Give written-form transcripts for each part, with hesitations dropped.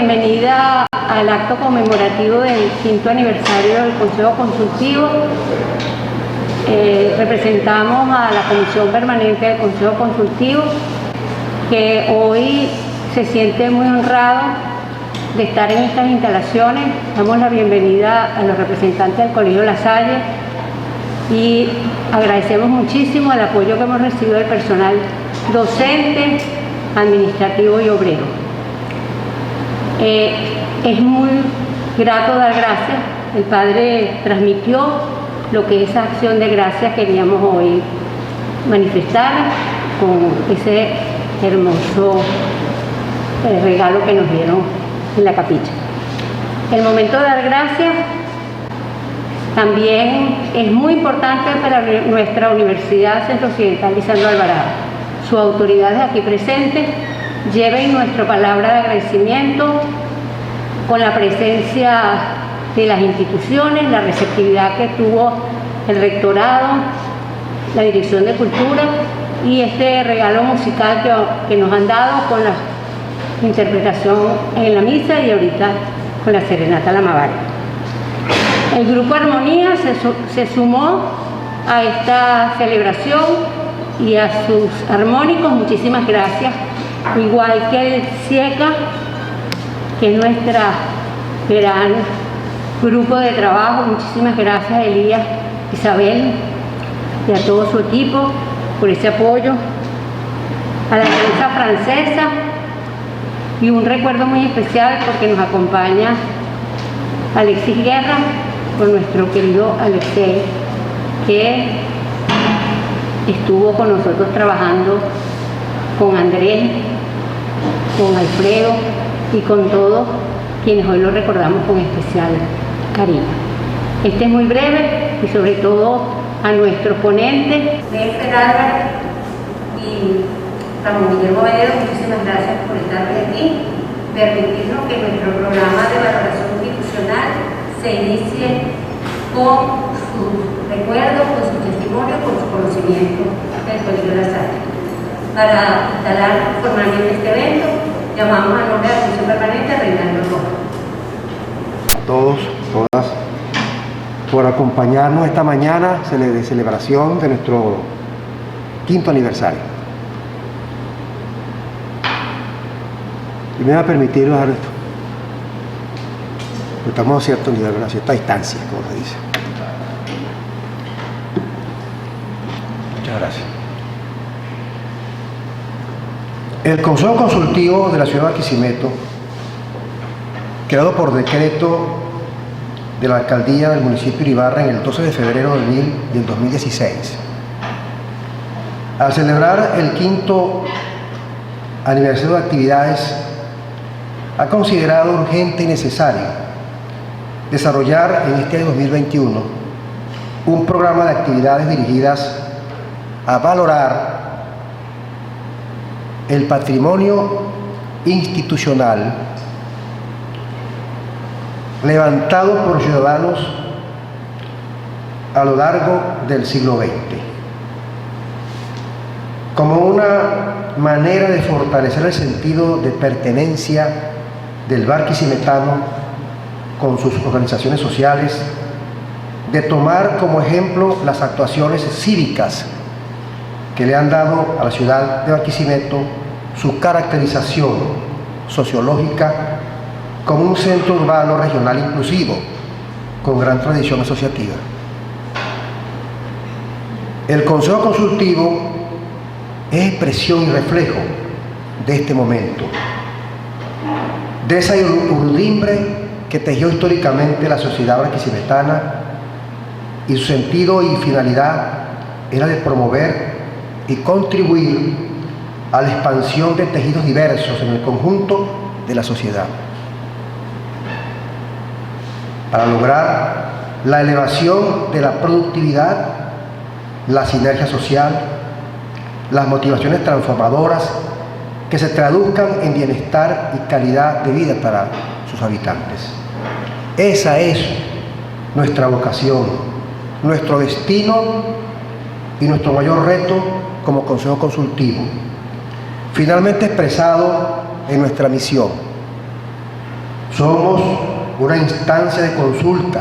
bienvenida al acto conmemorativo del 5º aniversario del Consejo Consultivo. Representamos a la Comisión Permanente del Consejo Consultivo, que hoy se siente muy honrado de estar en estas instalaciones. Damos la bienvenida a los representantes del Colegio La Salle y agradecemos muchísimo el apoyo que hemos recibido del personal docente, administrativo y obrero. Es muy grato dar gracias. El Padre transmitió lo que esa acción de gracias queríamos hoy manifestar con ese hermoso regalo que nos dieron en la capilla. El momento de dar gracias también es muy importante para nuestra Universidad Centro Occidental Lisandro Alvarado. Sus autoridades aquí presentes lleven nuestra palabra de agradecimiento con la presencia de las instituciones, la receptividad que tuvo el rectorado, la Dirección de Cultura y este regalo musical que nos han dado con la interpretación en la misa y ahorita con la serenata a la Mavara. El Grupo Armonía se sumó a esta celebración y a sus armónicos, muchísimas gracias, igual que el CIECA, que es nuestra gran grupo de trabajo. Muchísimas gracias a Elías, Isabel y a todo su equipo por ese apoyo, a la Alianza Francesa, y un recuerdo muy especial porque nos acompaña Alexis Guerra, con nuestro querido Alexei, que estuvo con nosotros trabajando con Andrés, con Alfredo y con todos quienes hoy lo recordamos con especial cariño. Este es muy breve y sobre todo a nuestro ponente, Néstor Álvarez y Ramón Guillermo Venedo, muchísimas gracias por estar hoy aquí, permitirnos que nuestro programa de valoración institucional se inicie con sus recuerdos, con su testimonio, con su conocimiento del Colegio La Salle. Para instalar formalmente este evento, llamamos a nombre de la Comisión Permanente a Reinaldo Rojas. A todos, todas, por acompañarnos esta mañana de celebración de nuestro 5º aniversario. Y me va a permitir bajar esto. Estamos a cierto nivel, a cierta distancia, como se dice. Muchas gracias. El Consejo Consultivo de la Ciudad de Barquisimeto, creado por decreto de la Alcaldía del municipio de Ibarra en el 12 de febrero del 2016, al celebrar el 5º aniversario de actividades, ha considerado urgente y necesario desarrollar en este año 2021 un programa de actividades dirigidas a valorar el patrimonio institucional levantado por ciudadanos a lo largo del siglo XX, como una manera de fortalecer el sentido de pertenencia del barquisimetano con sus organizaciones sociales, de tomar como ejemplo las actuaciones cívicas que le han dado a la ciudad de Barquisimeto su caracterización sociológica como un centro urbano regional inclusivo, con gran tradición asociativa. El Consejo Consultivo es expresión y reflejo de este momento, de esa urdimbre que tejió históricamente la sociedad barquisimetana, y su sentido y finalidad era de promover y contribuir a la expansión de tejidos diversos en el conjunto de la sociedad, para lograr la elevación de la productividad, la sinergia social, las motivaciones transformadoras que se traduzcan en bienestar y calidad de vida para sus habitantes. Esa es nuestra vocación, nuestro destino y nuestro mayor reto como Consejo Consultivo, finalmente expresado en nuestra misión: Somos una instancia de consulta,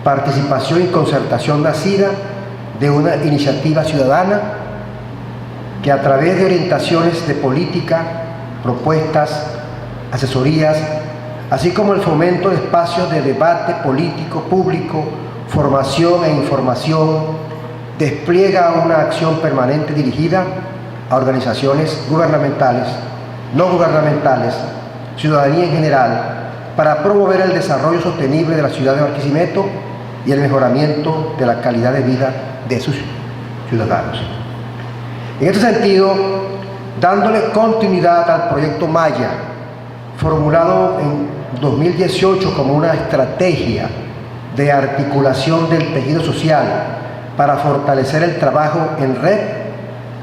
participación y concertación nacida de una iniciativa ciudadana que a través de orientaciones de política, propuestas, asesorías, así como el fomento de espacios de debate político público, formación e información, despliega una acción permanente dirigida a organizaciones gubernamentales, no gubernamentales, ciudadanía en general, para promover el desarrollo sostenible de la ciudad de Barquisimeto y el mejoramiento de la calidad de vida de sus ciudadanos. En este sentido, dándole continuidad al proyecto Maya, formulado en 2018 como una estrategia de articulación del tejido social para fortalecer el trabajo en red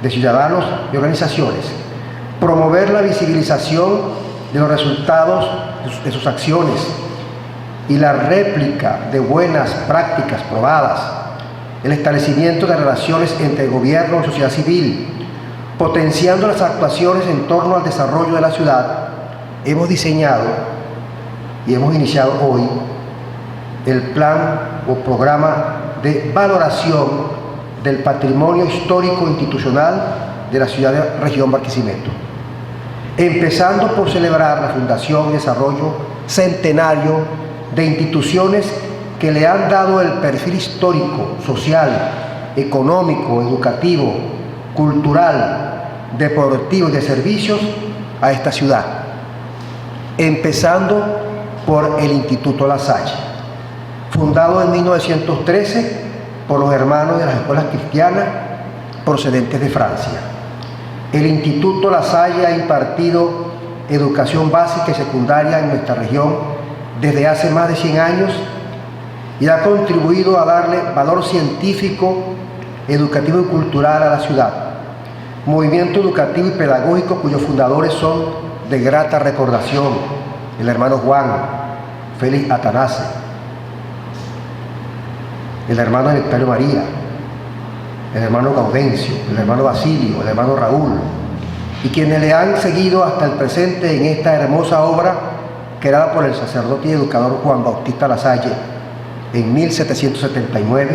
de ciudadanos y organizaciones, promover la visibilización de los resultados de sus acciones y la réplica de buenas prácticas probadas, el establecimiento de relaciones entre gobierno y sociedad civil, potenciando las actuaciones en torno al desarrollo de la ciudad, hemos diseñado y hemos iniciado hoy el plan o programa de valoración del patrimonio histórico institucional de la ciudad de región Barquisimeto, empezando por celebrar la fundación y desarrollo centenario de instituciones que le han dado el perfil histórico, social, económico, educativo, cultural, deportivo y de servicios a esta ciudad, empezando por el Instituto La Salle, fundado en 1913 por los hermanos de las escuelas cristianas procedentes de Francia. El Instituto La Salle ha impartido educación básica y secundaria en nuestra región desde hace más de 100 años y ha contribuido a darle valor científico, educativo y cultural a la ciudad. Movimiento educativo y pedagógico cuyos fundadores son de grata recordación: el hermano Juan, Félix Atanase, el hermano Nectario María, el hermano Gaudencio, el hermano Basilio, el hermano Raúl, y quienes le han seguido hasta el presente en esta hermosa obra creada por el sacerdote y educador Juan Bautista La Salle en 1779,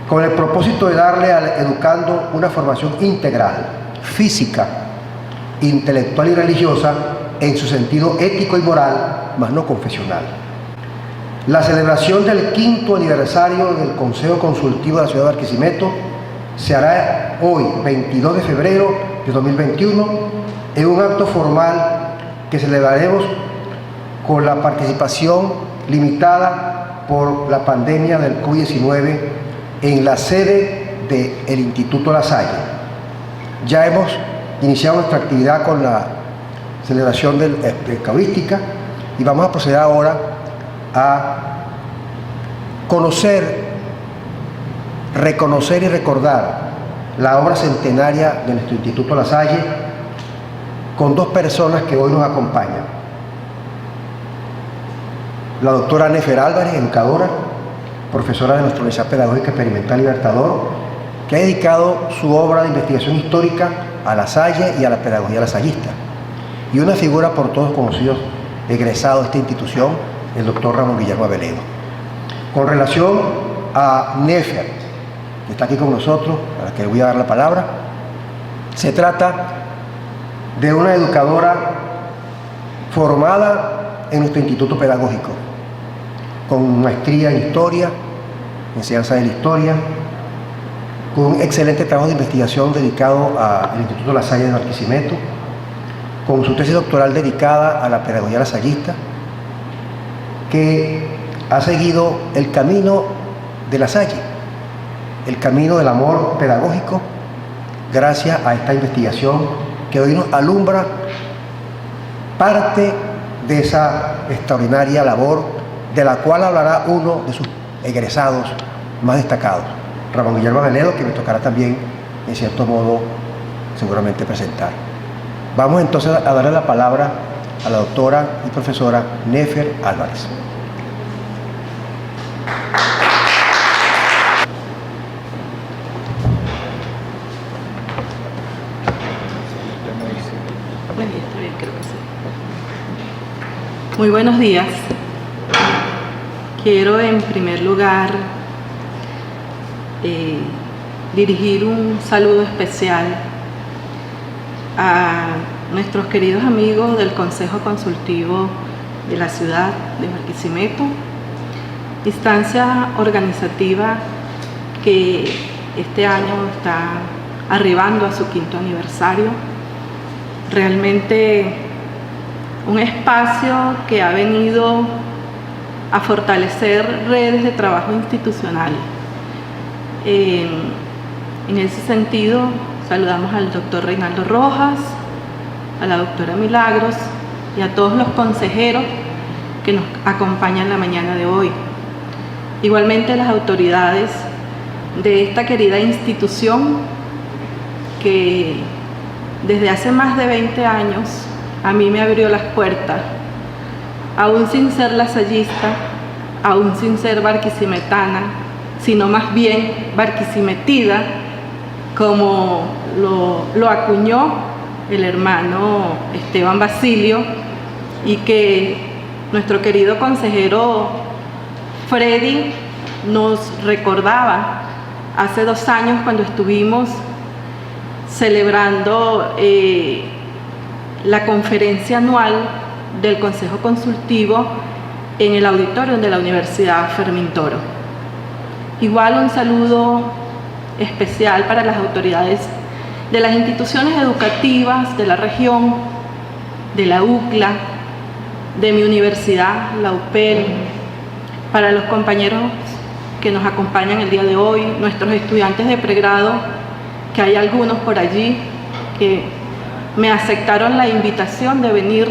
con el propósito de darle al educando una formación integral, física, intelectual y religiosa en su sentido ético y moral, mas no confesional. La celebración del 5º aniversario del Consejo Consultivo de la Ciudad de Barquisimeto se hará hoy, 22 de febrero de 2021, en un acto formal que celebraremos con la participación limitada por la pandemia del COVID-19 en la sede del Instituto La Salle. Ya hemos iniciado nuestra actividad con la celebración eucarística y vamos a proceder ahora a conocer, reconocer y recordar la obra centenaria de nuestro Instituto La Salle con dos personas que hoy nos acompañan. La doctora Nefer Álvarez, educadora, profesora de nuestra Universidad Pedagógica Experimental Libertador, que ha dedicado su obra de investigación histórica a La Salle y a la pedagogía lasallista. Y una figura por todos conocidos, egresado de esta institución, el doctor Ramón Guillermo Aveledo. Con relación a Nefer, que está aquí con nosotros, a la que le voy a dar la palabra, se trata de una educadora formada en nuestro instituto pedagógico, con maestría en historia, enseñanza de la historia, con un excelente trabajo de investigación dedicado al Instituto La Salle de Barquisimeto, con su tesis doctoral dedicada a la pedagogía lasallista, que ha seguido el camino de La Salle, el camino del amor pedagógico, gracias a esta investigación que hoy nos alumbra parte de esa extraordinaria labor de la cual hablará uno de sus egresados más destacados, Ramón Guillermo Aveledo, que me tocará también, en cierto modo, seguramente presentar. Vamos entonces a darle la palabra a la doctora y profesora Nefer Álvarez. Muy buenos días. Quiero en primer lugar dirigir un saludo especial a nuestros queridos amigos del Consejo Consultivo de la ciudad de Barquisimeto, instancia organizativa que este año está arribando a su 5º aniversario. Realmente un espacio que ha venido a fortalecer redes de trabajo institucional. En ese sentido, saludamos al doctor Reinaldo Rojas, a la doctora Milagros y a todos los consejeros que nos acompañan la mañana de hoy. Igualmente a las autoridades de esta querida institución que desde hace más de 20 años a mí me abrió las puertas, aún sin ser lasallista, aún sin ser barquisimetana, sino más bien barquisimetida, como lo acuñó el hermano Esteban Basilio, y que nuestro querido consejero Freddy nos recordaba hace 2 años cuando estuvimos celebrando la conferencia anual del Consejo Consultivo en el auditorio de la Universidad Fermín Toro. Igual un saludo especial para las autoridades de las instituciones educativas de la región, de la UCLA, de mi universidad, la UPEL, para los compañeros que nos acompañan el día de hoy, nuestros estudiantes de pregrado, que hay algunos por allí que me aceptaron la invitación de venir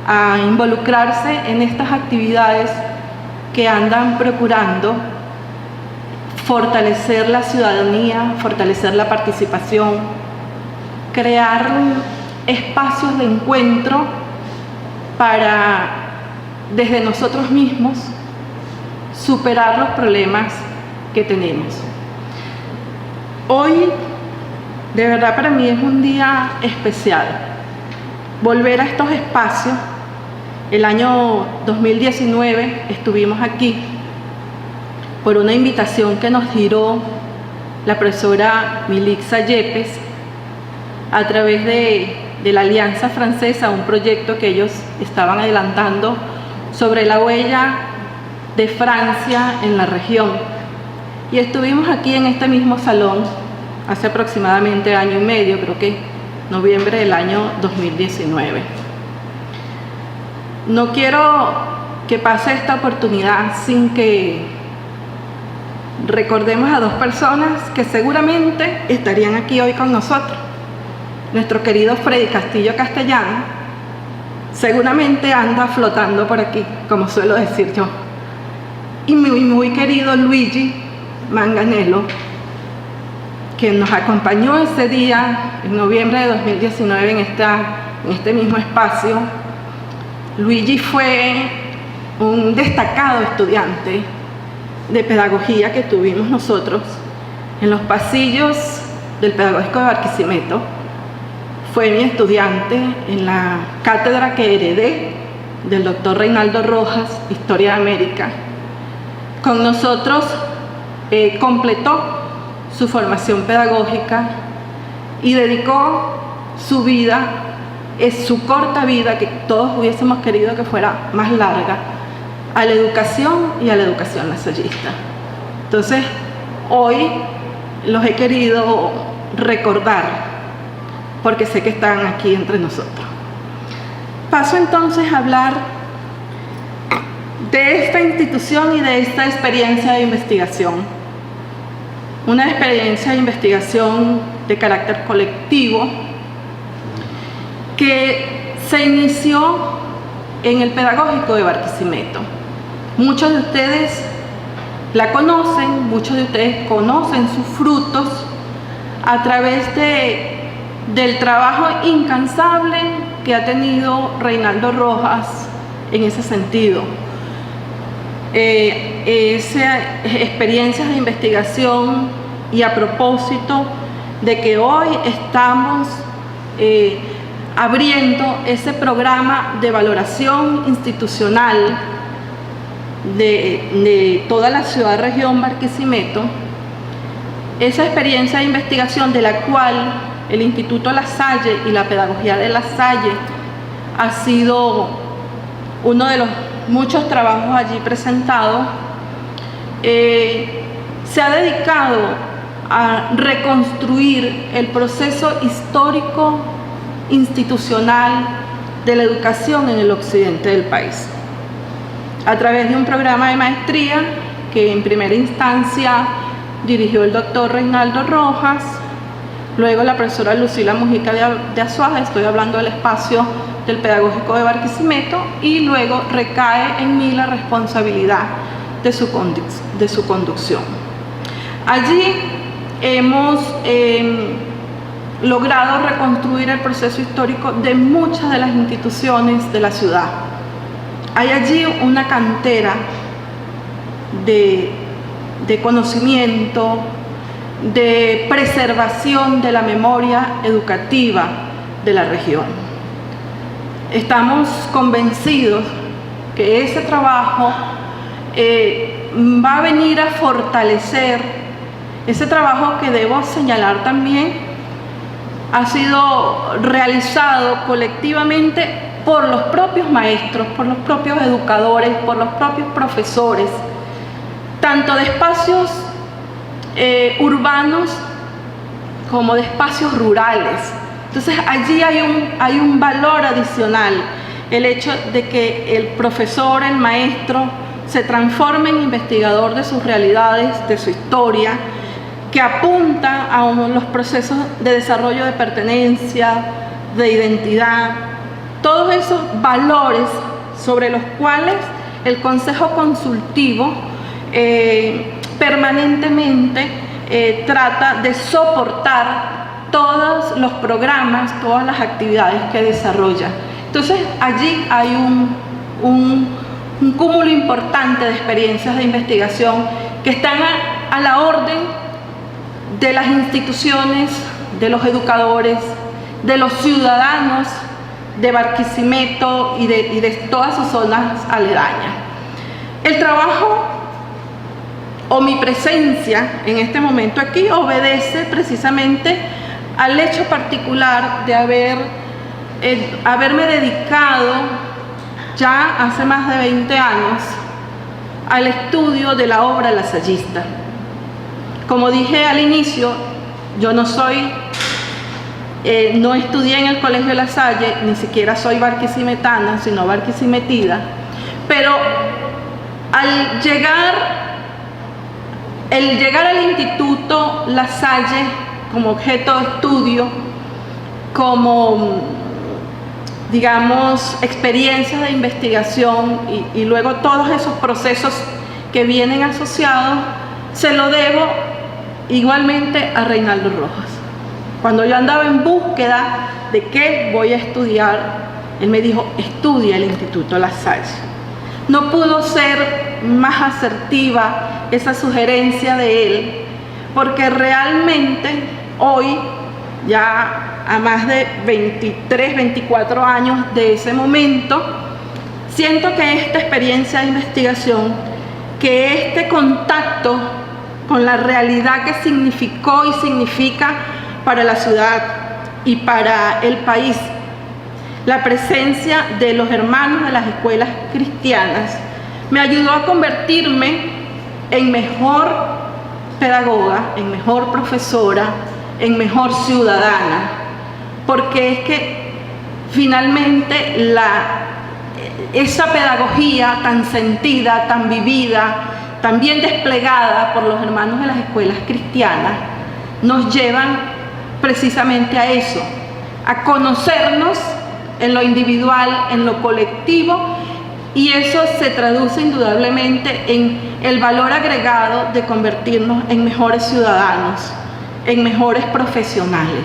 a involucrarse en estas actividades que andan procurando fortalecer la ciudadanía, fortalecer la participación, crear espacios de encuentro para, desde nosotros mismos, superar los problemas que tenemos. Hoy, de verdad, para mí es un día especial. Volver a estos espacios. El año 2019 estuvimos aquí por una invitación que nos giró la profesora Milixa Yepes a través de la Alianza Francesa, un proyecto que ellos estaban adelantando sobre la huella de Francia en la región. Y estuvimos aquí en este mismo salón hace aproximadamente 1 año y medio, creo que noviembre del año 2019. No quiero que pase esta oportunidad sin que recordemos a 2 personas que seguramente estarían aquí hoy con nosotros. Nuestro querido Freddy Castillo Castellano seguramente anda flotando por aquí, como suelo decir yo. Y muy querido Luigi Manganello, que nos acompañó ese día, en noviembre de 2019, en este mismo espacio. Luigi fue un destacado estudiante de pedagogía que tuvimos nosotros en los pasillos del Pedagógico de Barquisimeto. Fue mi estudiante en la cátedra que heredé del doctor Reinaldo Rojas, Historia de América. Con nosotros completó su formación pedagógica y dedicó su vida, su corta vida, que todos hubiésemos querido que fuera más larga, a la educación y a la educación lasallista. Entonces, hoy los he querido recordar porque sé que están aquí entre nosotros. Paso entonces a hablar de esta institución y de esta experiencia de investigación. Una experiencia de investigación de carácter colectivo que se inició en el Pedagógico de Barquisimeto. Muchos de ustedes la conocen, muchos de ustedes conocen sus frutos a través del trabajo incansable que ha tenido Reinaldo Rojas en ese sentido. Experiencias de investigación, y a propósito de que hoy estamos abriendo ese programa de valoración institucional de toda la ciudad-región Barquisimeto, esa experiencia de investigación de la cual el Instituto La Salle y la Pedagogía de La Salle ha sido uno de los muchos trabajos allí presentados, se ha dedicado a reconstruir el proceso histórico institucional de la educación en el occidente del país, a través de un programa de maestría que en primera instancia dirigió el doctor Reinaldo Rojas, luego la profesora Lucila Mujica de Azuaje, estoy hablando del espacio del Pedagógico de Barquisimeto, y luego recae en mí la responsabilidad de su conducción. Allí hemos logrado reconstruir el proceso histórico de muchas de las instituciones de la ciudad. Hay allí una cantera de conocimiento, de preservación de la memoria educativa de la región. Estamos convencidos que ese trabajo va a venir a fortalecer ese trabajo que, debo señalar también, ha sido realizado colectivamente por los propios maestros, por los propios educadores, por los propios profesores, tanto de espacios urbanos como de espacios rurales. Entonces allí hay un valor adicional, el hecho de que el profesor, el maestro, se transforme en investigador de sus realidades, de su historia, que apunta a los procesos de desarrollo de pertenencia, de identidad, todos esos valores sobre los cuales el Consejo Consultivo permanentemente trata de soportar todos los programas, todas las actividades que desarrolla. Entonces allí hay un cúmulo importante de experiencias de investigación que están a la orden de las instituciones, de los educadores, de los ciudadanos de Barquisimeto y de todas sus zonas aledañas. El trabajo o mi presencia en este momento aquí obedece precisamente al hecho particular de haberme dedicado ya hace más de 20 años al estudio de la obra lasallista. Como dije al inicio, yo no estudié en el Colegio La Salle, ni siquiera soy barquisimetana, sino barquisimetida, pero el llegar al Instituto La Salle como objeto de estudio, como, digamos, experiencias de investigación y luego todos esos procesos que vienen asociados, se lo debo igualmente a Reinaldo Rojas. Cuando yo andaba en búsqueda de qué voy a estudiar, él me dijo: estudia el Instituto La Salle. No pudo ser más asertiva esa sugerencia de él, porque realmente hoy, ya a más de 23, 24 años de ese momento, siento que esta experiencia de investigación, que este contacto con la realidad que significó y significa para la ciudad y para el país la presencia de los hermanos de las escuelas cristianas, me ayudó a convertirme en mejor pedagoga, en mejor profesora, en mejor ciudadana, porque es que finalmente esa pedagogía tan sentida, tan vivida, tan bien desplegada por los hermanos de las escuelas cristianas, nos llevan precisamente a eso, a conocernos en lo individual, en lo colectivo, y eso se traduce indudablemente en el valor agregado de convertirnos en mejores ciudadanos, en mejores profesionales.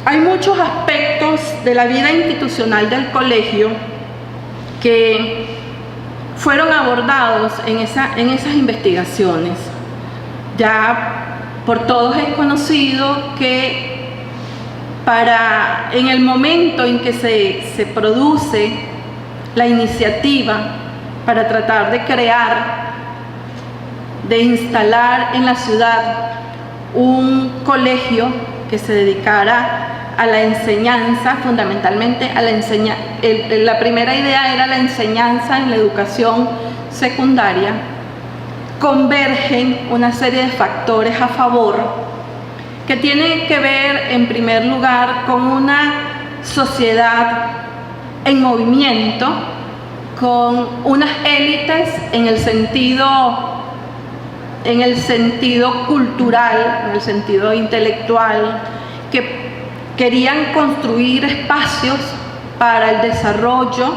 Hay muchos aspectos de la vida institucional del colegio que fueron abordados en esas investigaciones. Ya por todos es conocido que en el momento en que se produce la iniciativa para tratar de crear, de instalar en la ciudad un colegio que se dedicara a la enseñanza, fundamentalmente a la enseñanza. La primera idea era la enseñanza en la educación secundaria. Convergen una serie de factores a favor que tienen que ver, en primer lugar, con una sociedad en movimiento, con unas élites en el sentido cultural, en el sentido intelectual, que querían construir espacios para el desarrollo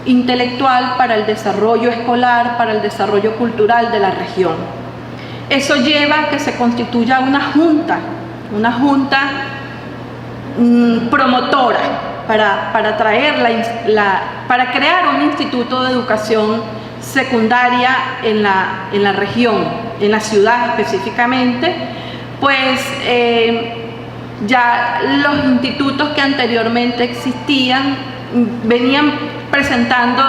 intelectual, para el desarrollo escolar, para el desarrollo cultural de la región. Eso lleva a que se constituya una junta promotora para crear un instituto de educación secundaria en la región, en la ciudad específicamente, pues ya los institutos que anteriormente existían venían presentando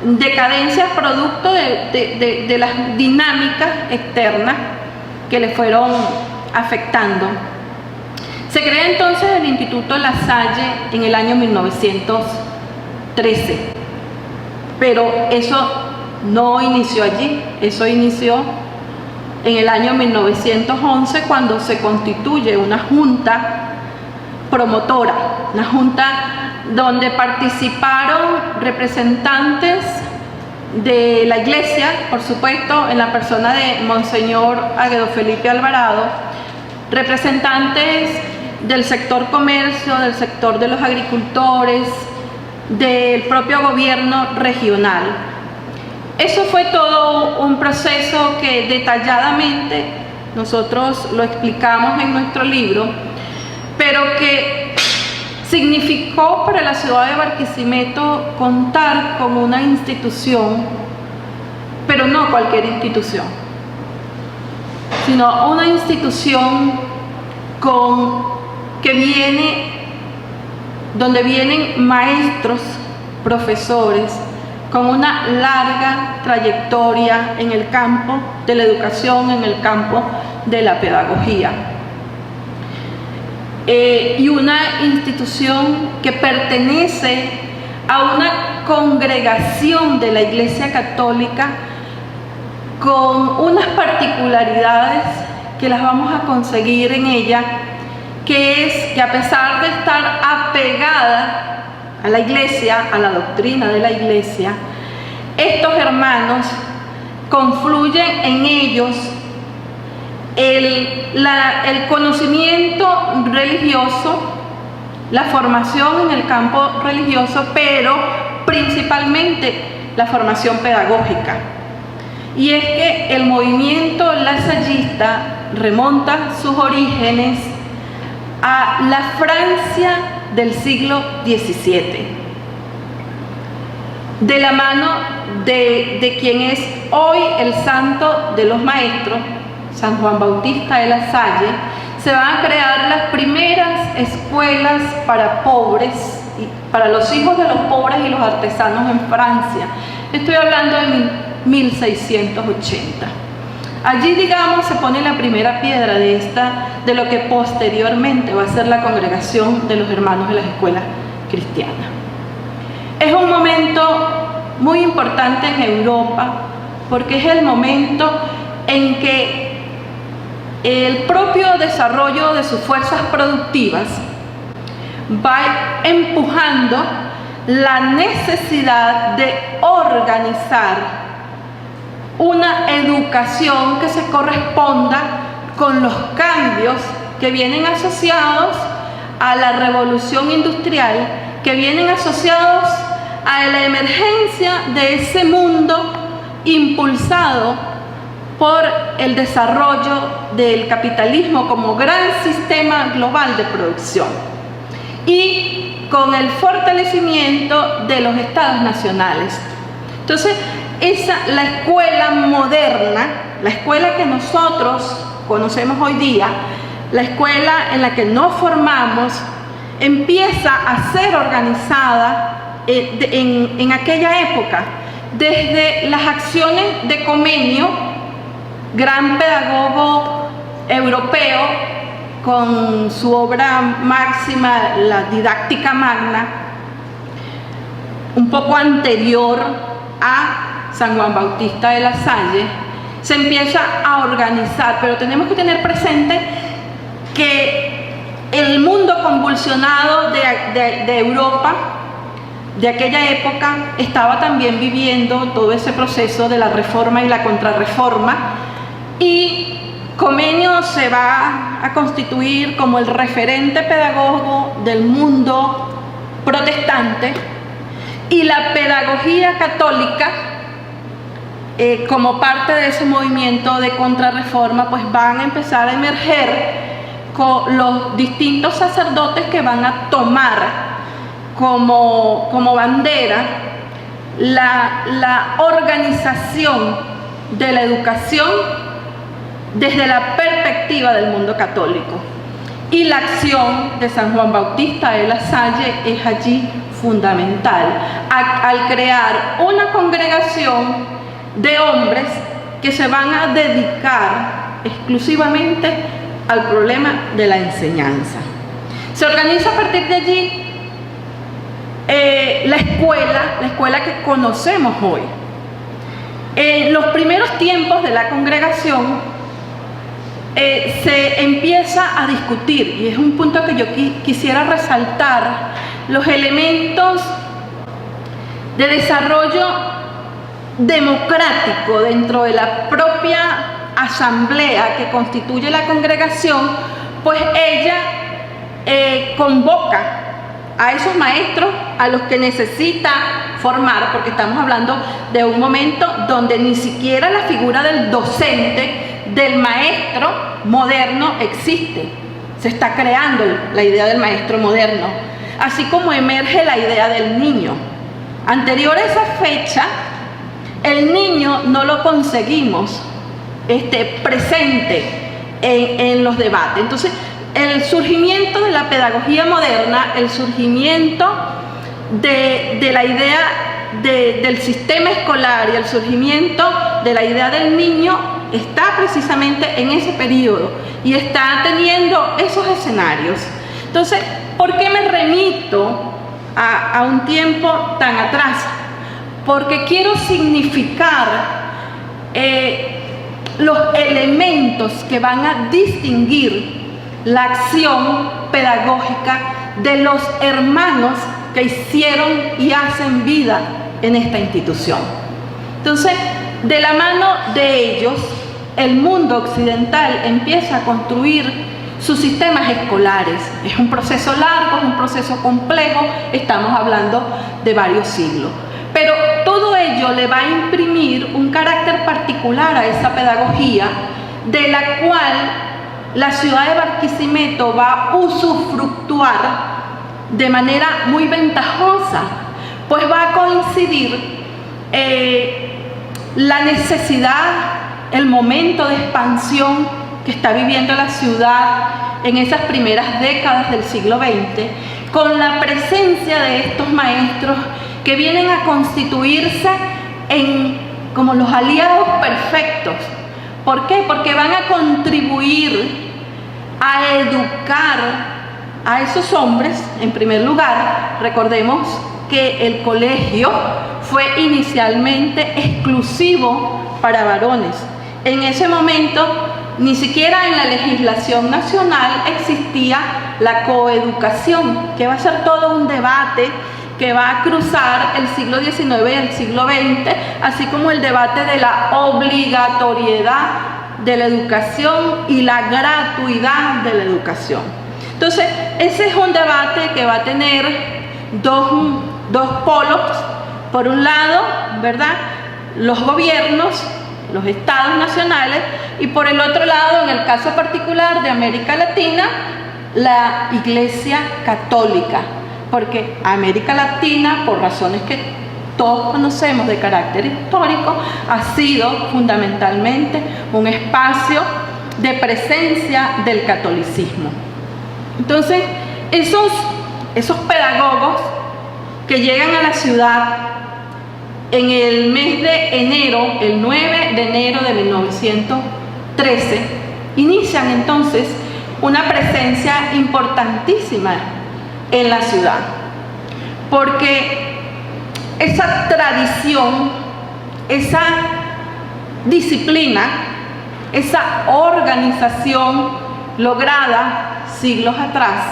decadencias producto de las dinámicas externas que le fueron afectando. Se crea entonces el Instituto La Salle en el año 1913, pero eso no inició allí, eso inició en el año 1911, cuando se constituye una junta promotora, una junta donde participaron representantes de la iglesia, por supuesto, en la persona de Monseñor Águedo Felipe Alvarado, representantes del sector comercio, del sector de los agricultores, del propio gobierno regional. Eso fue todo un proceso que detalladamente nosotros lo explicamos en nuestro libro, pero que significó para la ciudad de Barquisimeto contar con una institución, pero no cualquier institución, sino una institución donde vienen maestros, profesores, con una larga trayectoria en el campo de la educación, en el campo de la pedagogía. Y una institución que pertenece a una congregación de la Iglesia Católica con unas particularidades que las vamos a conseguir en ella, que es que a pesar de estar apegada a la Iglesia, a la doctrina de la Iglesia, estos hermanos confluyen en ellos el conocimiento religioso, la formación en el campo religioso, pero principalmente la formación pedagógica. Y es que el movimiento lasallista remonta sus orígenes a la Francia del siglo XVII, de la mano de quien es hoy el santo de los maestros, San Juan Bautista de La Salle. Se van a crear las primeras escuelas para pobres, para los hijos de los pobres y los artesanos en Francia. Estoy hablando de 1680. Allí, digamos, se pone la primera piedra de lo que posteriormente va a ser la congregación de los hermanos de las escuelas cristianas. Es un momento muy importante en Europa, porque es el momento en que el propio desarrollo de sus fuerzas productivas va empujando la necesidad de organizar una educación que se corresponda con los cambios que vienen asociados a la revolución industrial, que vienen asociados a la emergencia de ese mundo impulsado por el desarrollo del capitalismo como gran sistema global de producción, y con el fortalecimiento de los estados nacionales. Entonces, la escuela moderna, la escuela que nosotros conocemos hoy día, la escuela en la que nos formamos, empieza a ser organizada en aquella época, desde las acciones de Comenio, gran pedagogo europeo, con su obra máxima, la Didáctica Magna, un poco anterior a San Juan Bautista de La Salle, se empieza a organizar, pero tenemos que tener presente que el mundo convulsionado de Europa de aquella época estaba también viviendo todo ese proceso de la reforma y la contrarreforma, y Comenio se va a constituir como el referente pedagogo del mundo protestante, y la pedagogía católica, como parte de ese movimiento de contrarreforma, pues van a empezar a emerger con los distintos sacerdotes que van a tomar como bandera la organización de la educación desde la perspectiva del mundo católico. Y la acción de San Juan Bautista de La Salle es allí fundamental, al crear una congregación de hombres que se van a dedicar exclusivamente al problema de la enseñanza. Se organiza a partir de allí la escuela que conocemos hoy. En los primeros tiempos de la congregación se empieza a discutir, y es un punto que yo quisiera resaltar, los elementos de desarrollo democrático dentro de la propia asamblea que constituye la congregación. Pues ella convoca a esos maestros a los que necesita formar, porque estamos hablando de un momento donde ni siquiera la figura del docente, del maestro moderno existe. Se está creando la idea del maestro moderno, así como emerge la idea del niño. Anterior a esa fecha, el niño no lo conseguimos presente en los debates. Entonces, el surgimiento de la pedagogía moderna, el surgimiento de la idea del sistema escolar y el surgimiento de la idea del niño está precisamente en ese periodo y está teniendo esos escenarios. Entonces, ¿por qué me remito a un tiempo tan atrás? Porque quiero significar los elementos que van a distinguir la acción pedagógica de los hermanos que hicieron y hacen vida en esta institución. Entonces, de la mano de ellos, el mundo occidental empieza a construir sus sistemas escolares. Es un proceso largo, es un proceso complejo, estamos hablando de varios siglos. Pero todo ello le va a imprimir un carácter particular a esa pedagogía, de la cual la ciudad de Barquisimeto va a usufructuar de manera muy ventajosa, pues va a coincidir la necesidad, el momento de expansión que está viviendo la ciudad en esas primeras décadas del siglo XX, con la presencia de estos maestros que vienen a constituirse como los aliados perfectos. ¿Por qué? Porque van a contribuir a educar a esos hombres. En primer lugar, recordemos que el colegio fue inicialmente exclusivo para varones. En ese momento, ni siquiera en la legislación nacional existía la coeducación, que va a ser todo un debate que va a cruzar el siglo XIX y el siglo XX, así como el debate de la obligatoriedad de la educación y la gratuidad de la educación. Entonces, ese es un debate que va a tener dos polos. Por un lado, ¿verdad?, los gobiernos, los estados nacionales, y por el otro lado, en el caso particular de América Latina, la Iglesia Católica, porque América Latina, por razones que todos conocemos de carácter histórico, ha sido fundamentalmente un espacio de presencia del catolicismo. Entonces, esos esos pedagogos que llegan a la ciudad en el mes de enero, el 9 de enero de 1913, inician entonces una presencia importantísima en la ciudad, porque esa tradición, esa disciplina, esa organización lograda siglos atrás,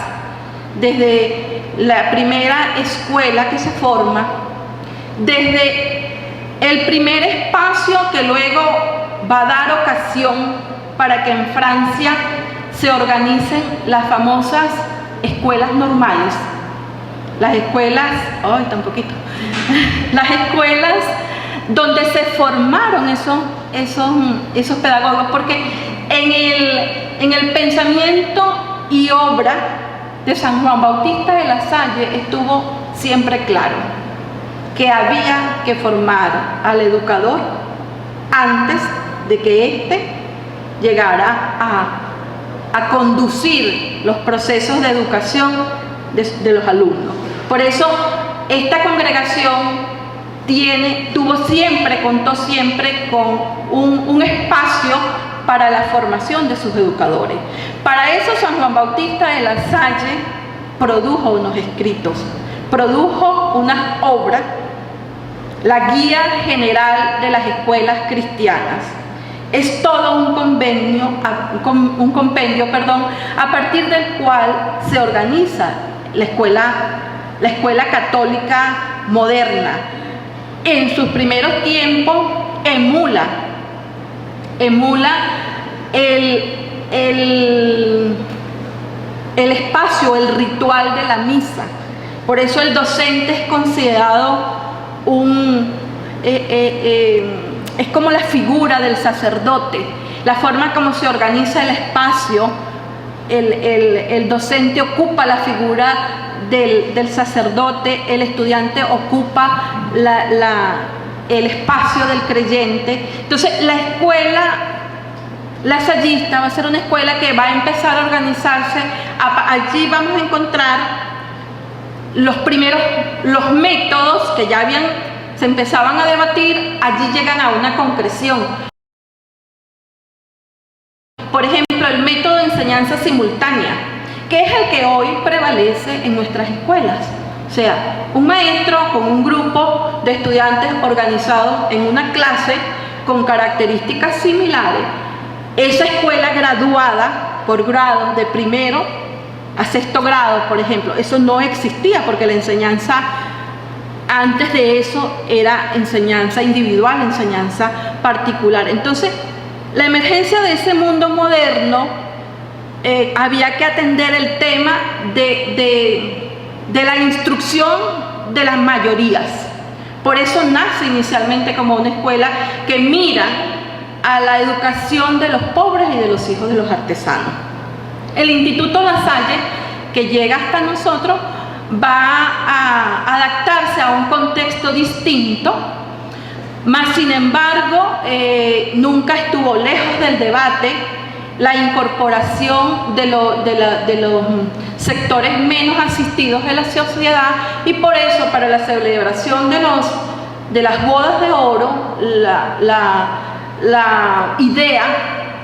desde la primera escuela que se forma, desde el primer espacio que luego va a dar ocasión para que en Francia se organicen las famosas escuelas normales, las escuelas, las escuelas donde se formaron esos pedagogos, porque en el pensamiento y obra de San Juan Bautista de La Salle estuvo siempre claro que había que formar al educador antes de que éste llegara a conducir los procesos de educación de los alumnos. Por eso esta congregación contó siempre con un espacio para la formación de sus educadores. Para eso San Juan Bautista de La Salle produjo unos escritos, produjo unas obras, la Guía General de las Escuelas Cristianas. Es todo un compendio, a partir del cual se organiza la escuela católica moderna. En sus primeros tiempos emula el espacio, el ritual de la misa. Por eso el docente es considerado es como la figura del sacerdote, la forma como se organiza el espacio. El docente ocupa la figura del sacerdote, el estudiante ocupa el espacio del creyente. Entonces la escuela lasallista va a ser una escuela que va a empezar a organizarse. Allí vamos a encontrar los métodos que ya se empezaban a debatir, allí llegan a una concreción. Por ejemplo, el método de enseñanza simultánea, que es el que hoy prevalece en nuestras escuelas. O sea, un maestro con un grupo de estudiantes organizados en una clase con características similares. Esa escuela graduada por grados de primero a sexto grado, por ejemplo, eso no existía, porque la enseñanza antes de eso era enseñanza individual, enseñanza particular. Entonces, la emergencia de ese mundo moderno, había que atender el tema de la instrucción de las mayorías. Por eso nace inicialmente como una escuela que mira a la educación de los pobres y de los hijos de los artesanos. El Instituto La Salle, que llega hasta nosotros, va a adaptarse a un contexto distinto, mas sin embargo nunca estuvo lejos del debate la incorporación de los sectores menos asistidos de la sociedad, y por eso para la celebración de las bodas de oro, la idea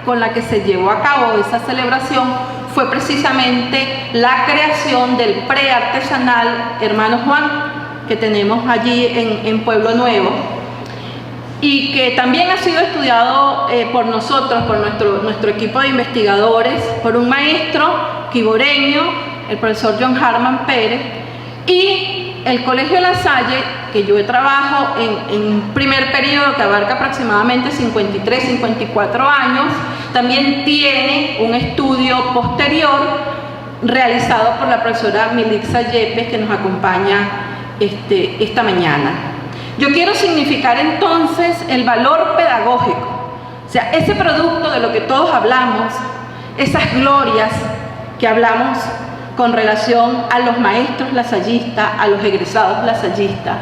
con la que se llevó a cabo esa celebración fue precisamente la creación del preartesanal Hermano Juan, que tenemos allí en Pueblo Nuevo, y que también ha sido estudiado por nosotros, por nuestro equipo de investigadores, por un maestro quiboreño, el profesor John Harman Pérez, y el Colegio La Salle, que yo trabajo en un primer periodo que abarca aproximadamente 53, 54 años, también tiene un estudio posterior realizado por la profesora Milixa Yepes, que nos acompaña esta mañana. Yo quiero significar entonces el valor pedagógico, o sea, ese producto de lo que todos hablamos, esas glorias que hablamos con relación a los maestros lasallistas, a los egresados lasallistas,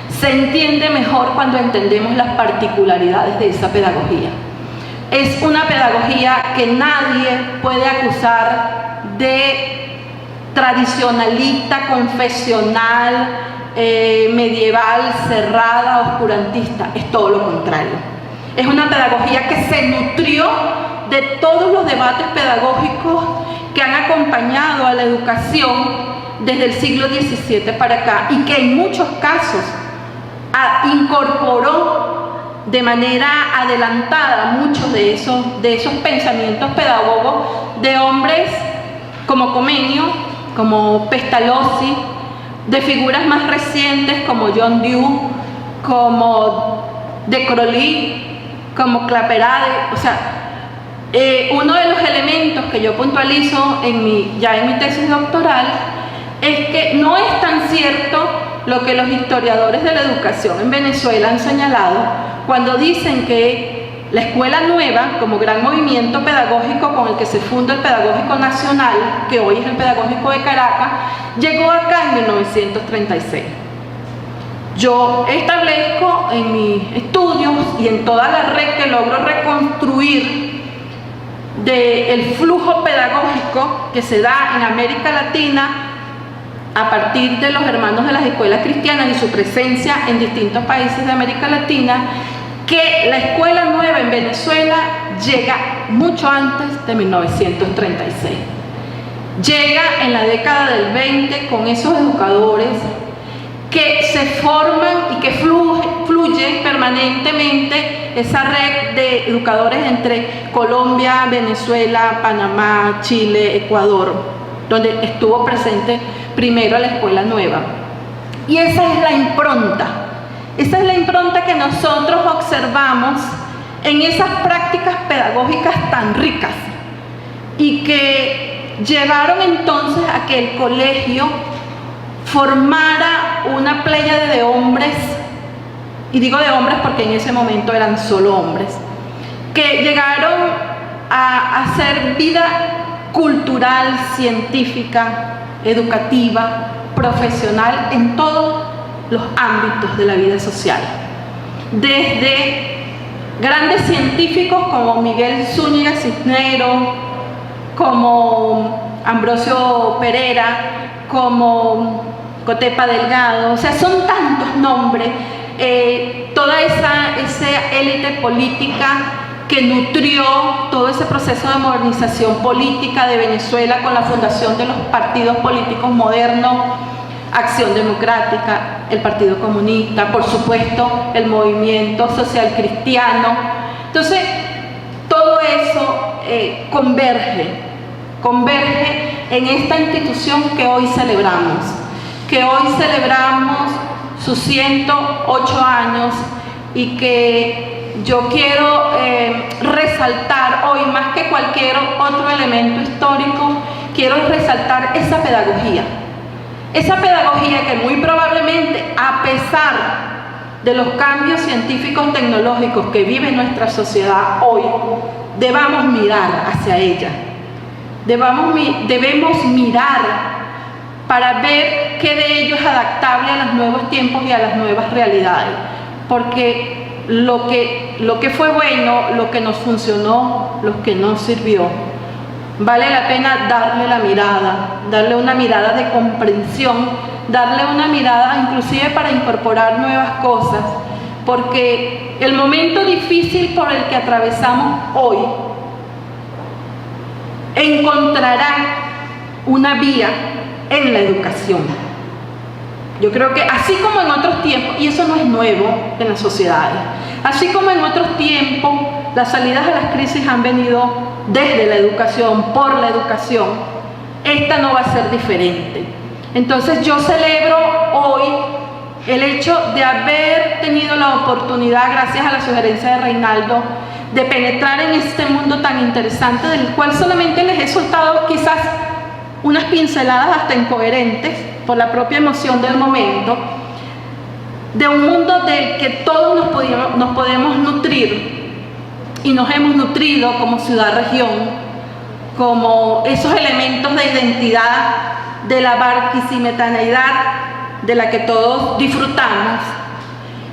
se entiende mejor cuando entendemos las particularidades de esa pedagogía. Es una pedagogía que nadie puede acusar de tradicionalista, confesional, medieval, cerrada, oscurantista. Es todo lo contrario. Es una pedagogía que se nutrió de todos los debates pedagógicos que han acompañado a la educación desde el siglo XVII para acá, y que en muchos casos incorporó de manera adelantada muchos de esos pensamientos pedagogos de hombres como Comenio, como Pestalozzi, de figuras más recientes como John Dewey, como de Crowley, como Claparede. O sea, uno de los elementos que yo puntualizo ya en mi tesis doctoral es que no es tan cierto lo que los historiadores de la educación en Venezuela han señalado cuando dicen que la Escuela Nueva, como gran movimiento pedagógico con el que se funda el Pedagógico Nacional, que hoy es el Pedagógico de Caracas, llegó acá en 1936. Yo establezco en mis estudios y en toda la red que logro reconstruir del flujo pedagógico que se da en América Latina a partir de los hermanos de las escuelas cristianas y su presencia en distintos países de América Latina, que la Escuela Nueva en Venezuela llega mucho antes de 1936. Llega en la década del 20 con esos educadores que se forman y que fluye permanentemente esa red de educadores entre Colombia, Venezuela, Panamá, Chile, Ecuador, donde estuvo presente primero la Escuela Nueva. Y esa es la impronta que nosotros observamos en esas prácticas pedagógicas tan ricas y que llevaron entonces a que el colegio formara una pléyade de hombres, y digo de hombres porque en ese momento eran solo hombres, que llegaron a hacer vida cultural, científica, educativa, profesional en todos los ámbitos de la vida social. Desde grandes científicos como Miguel Zúñiga Cisneros, como Ambrosio Pereira, como Cotepa Delgado, o sea, son tantos nombres, toda esa élite política que nutrió todo ese proceso de modernización política de Venezuela con la fundación de los partidos políticos modernos, Acción Democrática, el Partido Comunista, por supuesto, el Movimiento Social Cristiano. Entonces, todo eso converge en esta institución que hoy celebramos sus 108 años, y que yo quiero resaltar hoy más que cualquier otro elemento histórico. Quiero resaltar esa pedagogía que muy probablemente, a pesar de los cambios científicos tecnológicos que vive nuestra sociedad hoy, debamos mirar hacia ella. Debemos mirar para ver qué de ello es adaptable a los nuevos tiempos y a las nuevas realidades, porque lo que fue bueno, lo que nos funcionó, lo que no sirvió, vale la pena darle una mirada de comprensión, darle una mirada inclusive para incorporar nuevas cosas, porque el momento difícil por el que atravesamos hoy encontrará una vía en la educación. Yo creo que así como en otros tiempos, y eso no es nuevo en las sociedades, así como en otros tiempos las salidas a las crisis han venido desde la educación, por la educación, esta no va a ser diferente. Entonces yo celebro hoy el hecho de haber tenido la oportunidad, gracias a la sugerencia de Reinaldo, de penetrar en este mundo tan interesante, del cual solamente les he soltado quizás unas pinceladas hasta incoherentes por la propia emoción del momento, de un mundo del que todos nos podemos nutrir, y nos hemos nutrido como ciudad-región, como esos elementos de identidad de la barquisimetanidad de la que todos disfrutamos,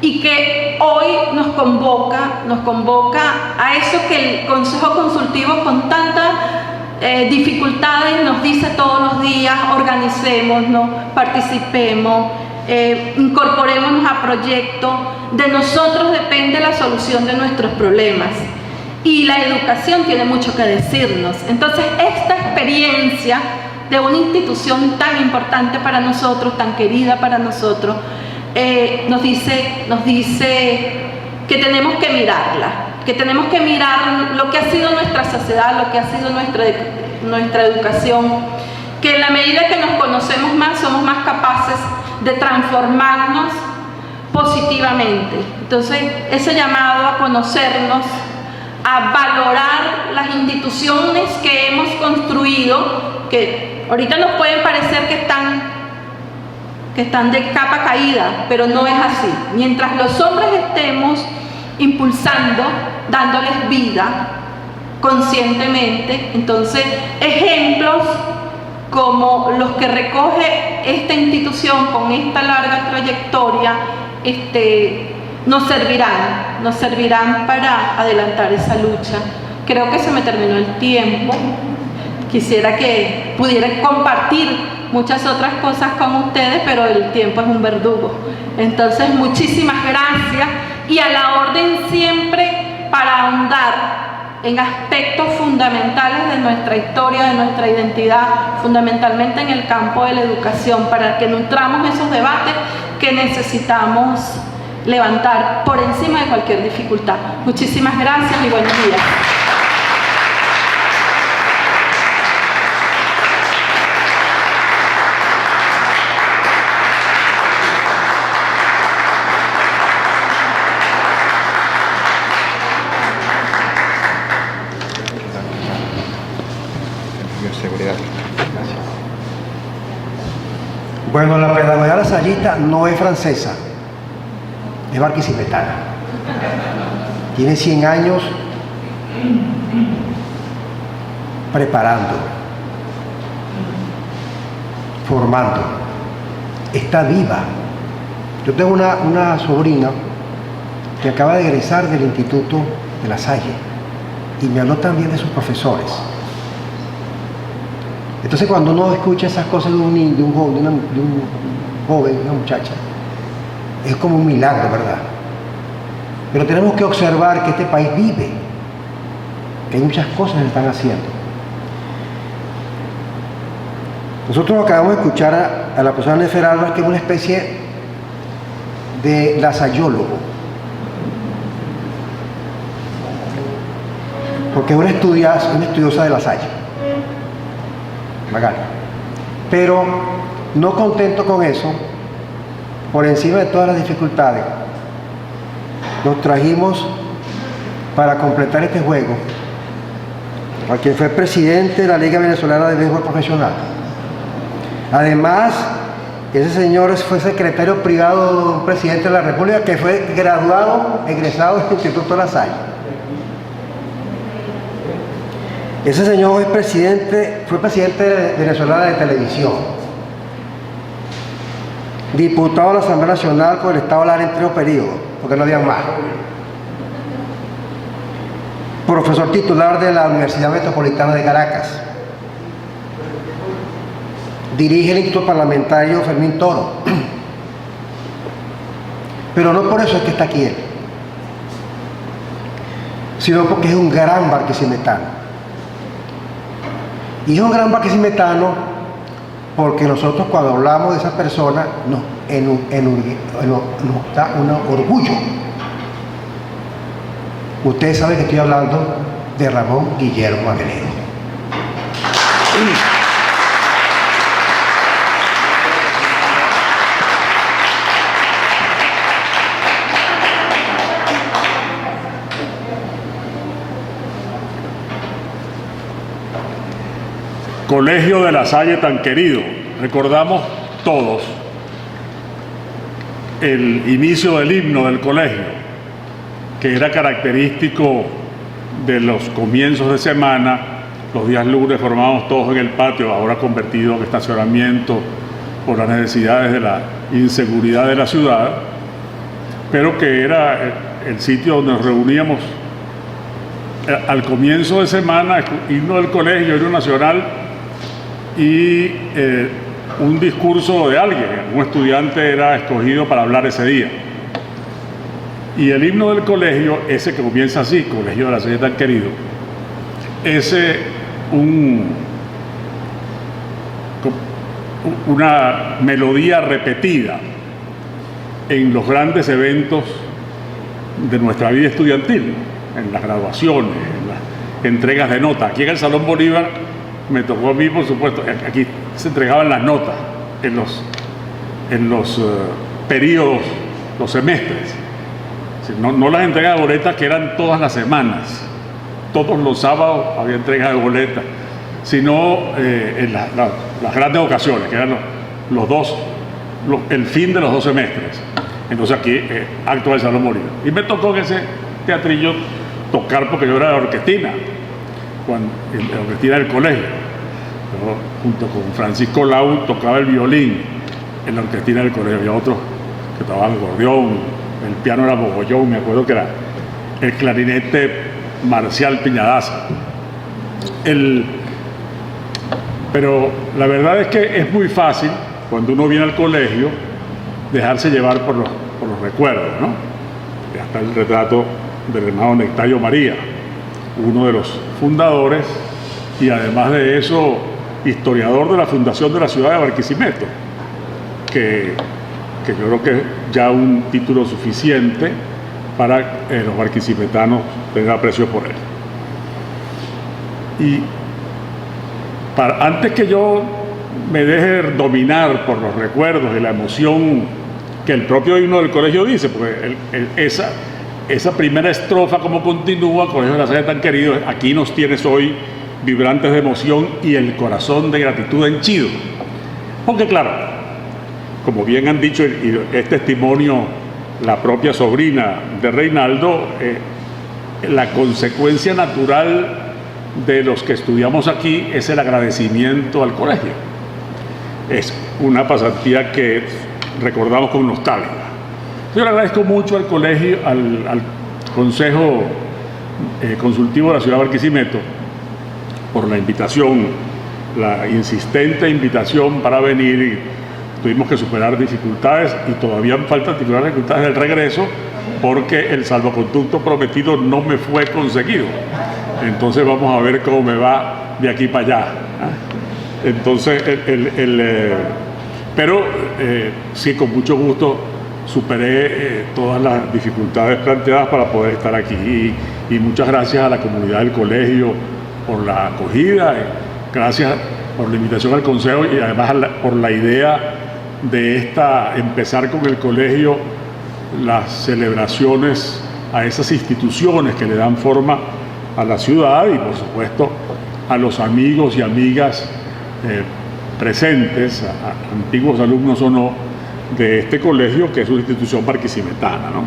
y que hoy nos convoca a eso que el Consejo Consultivo con tanta dificultades nos dice todos los días: organicémonos, participemos, incorporémonos a proyectos. De nosotros depende la solución de nuestros problemas. Y la educación tiene mucho que decirnos. Entonces, esta experiencia de una institución tan importante para nosotros, tan querida para nosotros, nos dice que tenemos que mirarla, que tenemos que mirar lo que ha sido nuestra sociedad, lo que ha sido nuestra educación, que en la medida que nos conocemos más, somos más capaces de transformarnos positivamente. Entonces, ese llamado a conocernos, a valorar las instituciones que hemos construido, que ahorita nos pueden parecer que están de capa caída, pero no es así. Mientras los hombres estemos impulsando, dándoles vida conscientemente, entonces ejemplos como los que recoge esta institución con esta larga trayectoria nos servirán para adelantar esa lucha. Creo que se me terminó el tiempo. Quisiera que pudiera compartir muchas otras cosas con ustedes, pero el tiempo es un verdugo. Entonces, muchísimas gracias, y a la orden siempre para ahondar en aspectos fundamentales de nuestra historia, de nuestra identidad, fundamentalmente en el campo de la educación, para que nutramos esos debates que necesitamos levantar por encima de cualquier dificultad. Muchísimas gracias y buenos días. Bueno, la pedagogía lasallista no es francesa, es barquisimetana. Tiene 100 años preparando, formando, está viva. Yo tengo una sobrina que acaba de egresar del Instituto de La Salle y me habló también de sus profesores. Entonces, cuando uno escucha esas cosas de un niño, de un joven, de una muchacha, es como un milagro, ¿verdad? Pero tenemos que observar que este país vive, que hay muchas cosas que se están haciendo. Nosotros acabamos de escuchar a la profesora Nefer Álvarez, que es una especie de lasallólogo, porque es una estudiosa de La Salle. Magali. Pero no contento con eso, por encima de todas las dificultades, nos trajimos para completar este juego a quien fue presidente de la Liga Venezolana de Béisbol Profesional. Además, ese señor fue secretario privado de un presidente de la República que fue egresado del Instituto La Salle. Ese señor fue presidente de Venezolana de Televisión, diputado de la Asamblea Nacional por el Estado Lara en 3 periodos, porque no había más. Profesor titular de la Universidad Metropolitana de Caracas. Dirige el Instituto Parlamentario Fermín Toro. Pero no por eso es que está aquí él, sino porque es un gran barquisimetano. Y es un gran barquisimetano porque nosotros, cuando hablamos de esa persona, nos da un orgullo. Ustedes saben que estoy hablando de Ramón Guillermo Agredo. Colegio de La Salle tan querido. Recordamos todos el inicio del himno del colegio, que era característico de los comienzos de semana. Los días lunes formábamos todos en el patio, ahora convertido en estacionamiento por las necesidades de la inseguridad de la ciudad, pero que era el sitio donde nos reuníamos al comienzo de semana, himno del colegio, himno nacional y un discurso de alguien. Un estudiante era escogido para hablar ese día. Y el himno del colegio, ese que comienza así, Colegio de la Salle tan querido, una melodía repetida en los grandes eventos de nuestra vida estudiantil, en las graduaciones, en las entregas de notas. Aquí en el Salón Bolívar me tocó a mí, por supuesto, aquí se entregaban las notas en los periodos, los semestres. No las entregas de boletas que eran todas las semanas, todos los sábados había entregas de boletas, sino en las grandes ocasiones, que eran el fin de los 2 semestres. Entonces aquí, acto del Salón Bolívar. Y me tocó en ese teatrillo tocar, porque yo era de la orquestina, la orquestina del colegio. Yo, junto con Francisco Lau, tocaba el violín en la orquestina del colegio. Había otros que tocaban el acordeón, el piano era Bogollón, me acuerdo que era el clarinete Marcial Piñadaza. Pero la verdad es que es muy fácil, cuando uno viene al colegio, dejarse llevar por los recuerdos, ¿no? Ya está el retrato del hermano Nectario María, uno de los fundadores y además de eso, historiador de la fundación de la ciudad de Barquisimeto, que yo creo que es ya un título suficiente para que los barquisimetanos tengan aprecio por él. Y antes que yo me deje dominar por los recuerdos y la emoción que el propio himno del colegio dice, porque esa primera estrofa, como continúa, Colegio de la Salle tan querido, aquí nos tienes hoy vibrantes de emoción y el corazón de gratitud henchido. Porque claro, como bien han dicho, y es testimonio la propia sobrina de Reinaldo, la consecuencia natural de los que estudiamos aquí es el agradecimiento al colegio. Es una pasantía que recordamos con nostalgia. Yo le agradezco mucho al colegio, al Consejo Consultivo de la Ciudad de Barquisimeto por la invitación, la insistente invitación para venir. Y tuvimos que superar dificultades y todavía faltan dificultades del regreso porque el salvoconducto prometido no me fue conseguido. Entonces vamos a ver cómo me va de aquí para allá. Entonces, pero sí, con mucho gusto superé todas las dificultades planteadas para poder estar aquí. Y muchas gracias a la comunidad del colegio por la acogida, gracias por la invitación al consejo y además por la idea de empezar con el colegio las celebraciones a esas instituciones que le dan forma a la ciudad y por supuesto a los amigos y amigas presentes, antiguos alumnos o no, de este colegio que es una institución barquisimetana, ¿no?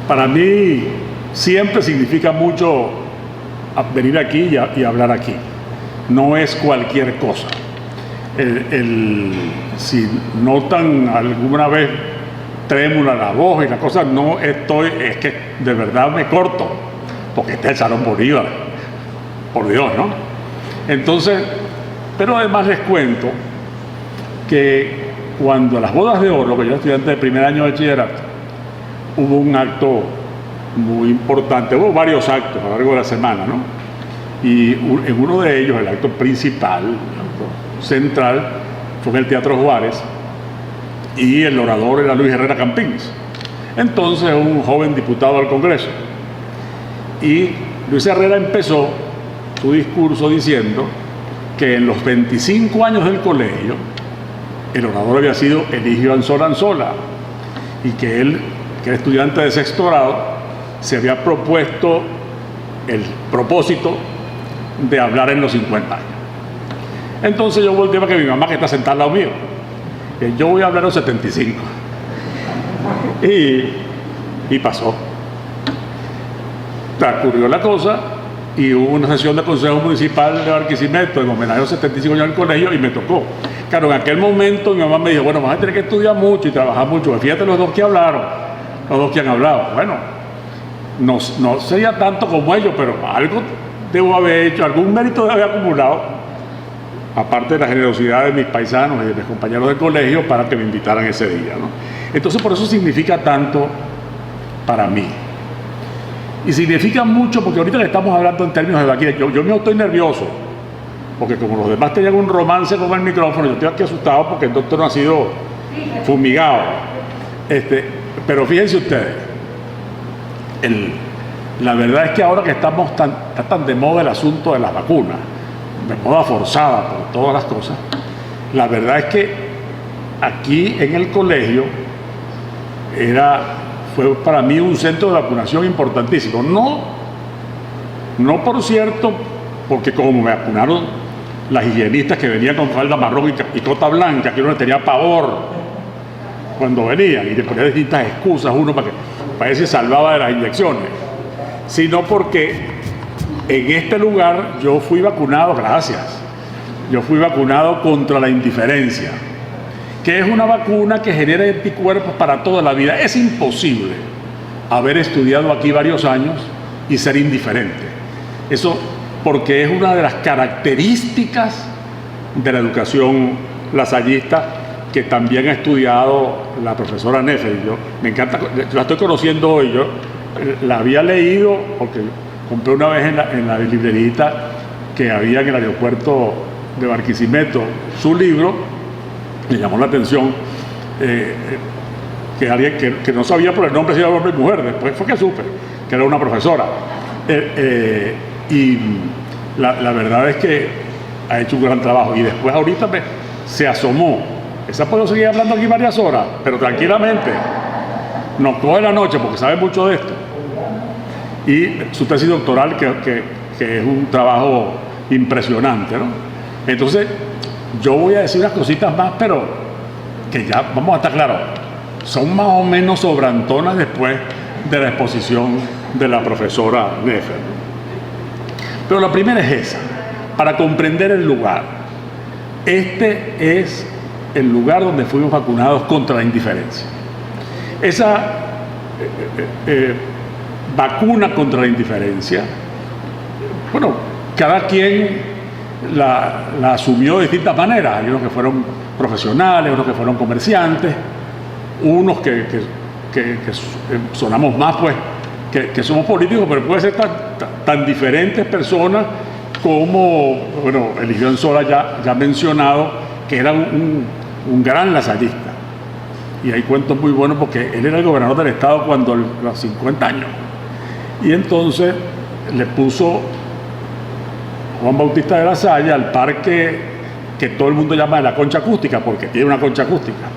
Para mí siempre significa mucho venir aquí y hablar aquí. No es cualquier cosa. Si notan alguna vez trémula la voz y la cosa, es que de verdad me corto, porque este es el Salón Bolívar, por Dios, ¿no? Entonces, pero además les cuento que cuando las bodas de oro, que yo era estudiante de primer año de bachillerato, hubo un acto muy importante, hubo varios actos a lo largo de la semana, ¿no? Y en uno de ellos, el acto principal, el acto central, fue en el Teatro Juárez, y el orador era Luis Herrera Campins, entonces un joven diputado al Congreso. Y Luis Herrera empezó su discurso diciendo que en los 25 años del colegio, el orador había sido Eligio Anzola, y que él, que era estudiante de sexto grado, se había propuesto el propósito de hablar en los 50 años. Entonces yo volteé para que mi mamá, que está sentada al lado mío, que yo voy a hablar a los 75. Y pasó. Ocurrió la cosa y hubo una sesión del Consejo Municipal de Barquisimeto en homenaje a los 75 años del colegio y me tocó. Claro, en aquel momento mi mamá me dijo, bueno, vas a tener que estudiar mucho y trabajar mucho. Fíjate los dos que hablaron. los dos que han hablado. Bueno, no sería tanto como ellos, pero algo debo haber hecho, algún mérito debo haber acumulado, aparte de la generosidad de mis paisanos y de mis compañeros del colegio, para que me invitaran ese día, ¿no? Entonces, por eso significa tanto para mí. Y significa mucho porque ahorita le estamos hablando en términos de vaquilla. Yo me estoy nervioso, porque como los demás tenían un romance con el micrófono, yo estoy aquí asustado porque el doctor no ha sido fumigado. Pero fíjense ustedes, la verdad es que ahora que está tan de moda el asunto de las vacunas, de moda forzada por todas las cosas, la verdad es que aquí en el colegio fue para mí un centro de vacunación importantísimo. No por cierto, porque como me vacunaron las higienistas que venían con falda marrón y cota blanca, que uno le tenía pavor cuando venían y le ponía distintas excusas uno para ver si salvaba de las inyecciones, sino porque en este lugar yo fui vacunado, gracias, yo fui vacunado contra la indiferencia, que es una vacuna que genera anticuerpos para toda la vida. Es imposible haber estudiado aquí varios años y ser indiferente. Eso porque es una de las características de la educación lasallista, que también ha estudiado la profesora Nefer. Me encanta, la estoy conociendo hoy. Yo la había leído porque compré una vez en la librerita que había en el aeropuerto de Barquisimeto su libro. Me llamó la atención que alguien que no sabía por el nombre si era hombre y mujer. Después fue que supe que era una profesora. Y la verdad es que ha hecho un gran trabajo. Y después ahorita se asomó. Esa puedo seguir hablando aquí varias horas, pero tranquilamente. Nos coge la noche porque sabe mucho de esto. Y su tesis doctoral, que es un trabajo impresionante, ¿no? Entonces, yo voy a decir unas cositas más, pero que ya vamos a estar claros, son más o menos sobrantonas después de la exposición de la profesora Nefer. Pero la primera es esa, para comprender el lugar. Este es el lugar donde fuimos vacunados contra la indiferencia. Esa vacuna contra la indiferencia, bueno, cada quien la asumió de distintas maneras. Hay unos que fueron profesionales, otros que fueron comerciantes, unos que sonamos más, pues, que somos políticos, pero puede ser tan diferentes personas como, bueno, Eligión Sola ya mencionado, que era un gran lasallista. Y hay cuentos muy buenos porque él era el gobernador del estado cuando los 50 años. Y entonces le puso Juan Bautista de la Salle al parque que todo el mundo llama de la concha acústica, porque tiene una concha acústica.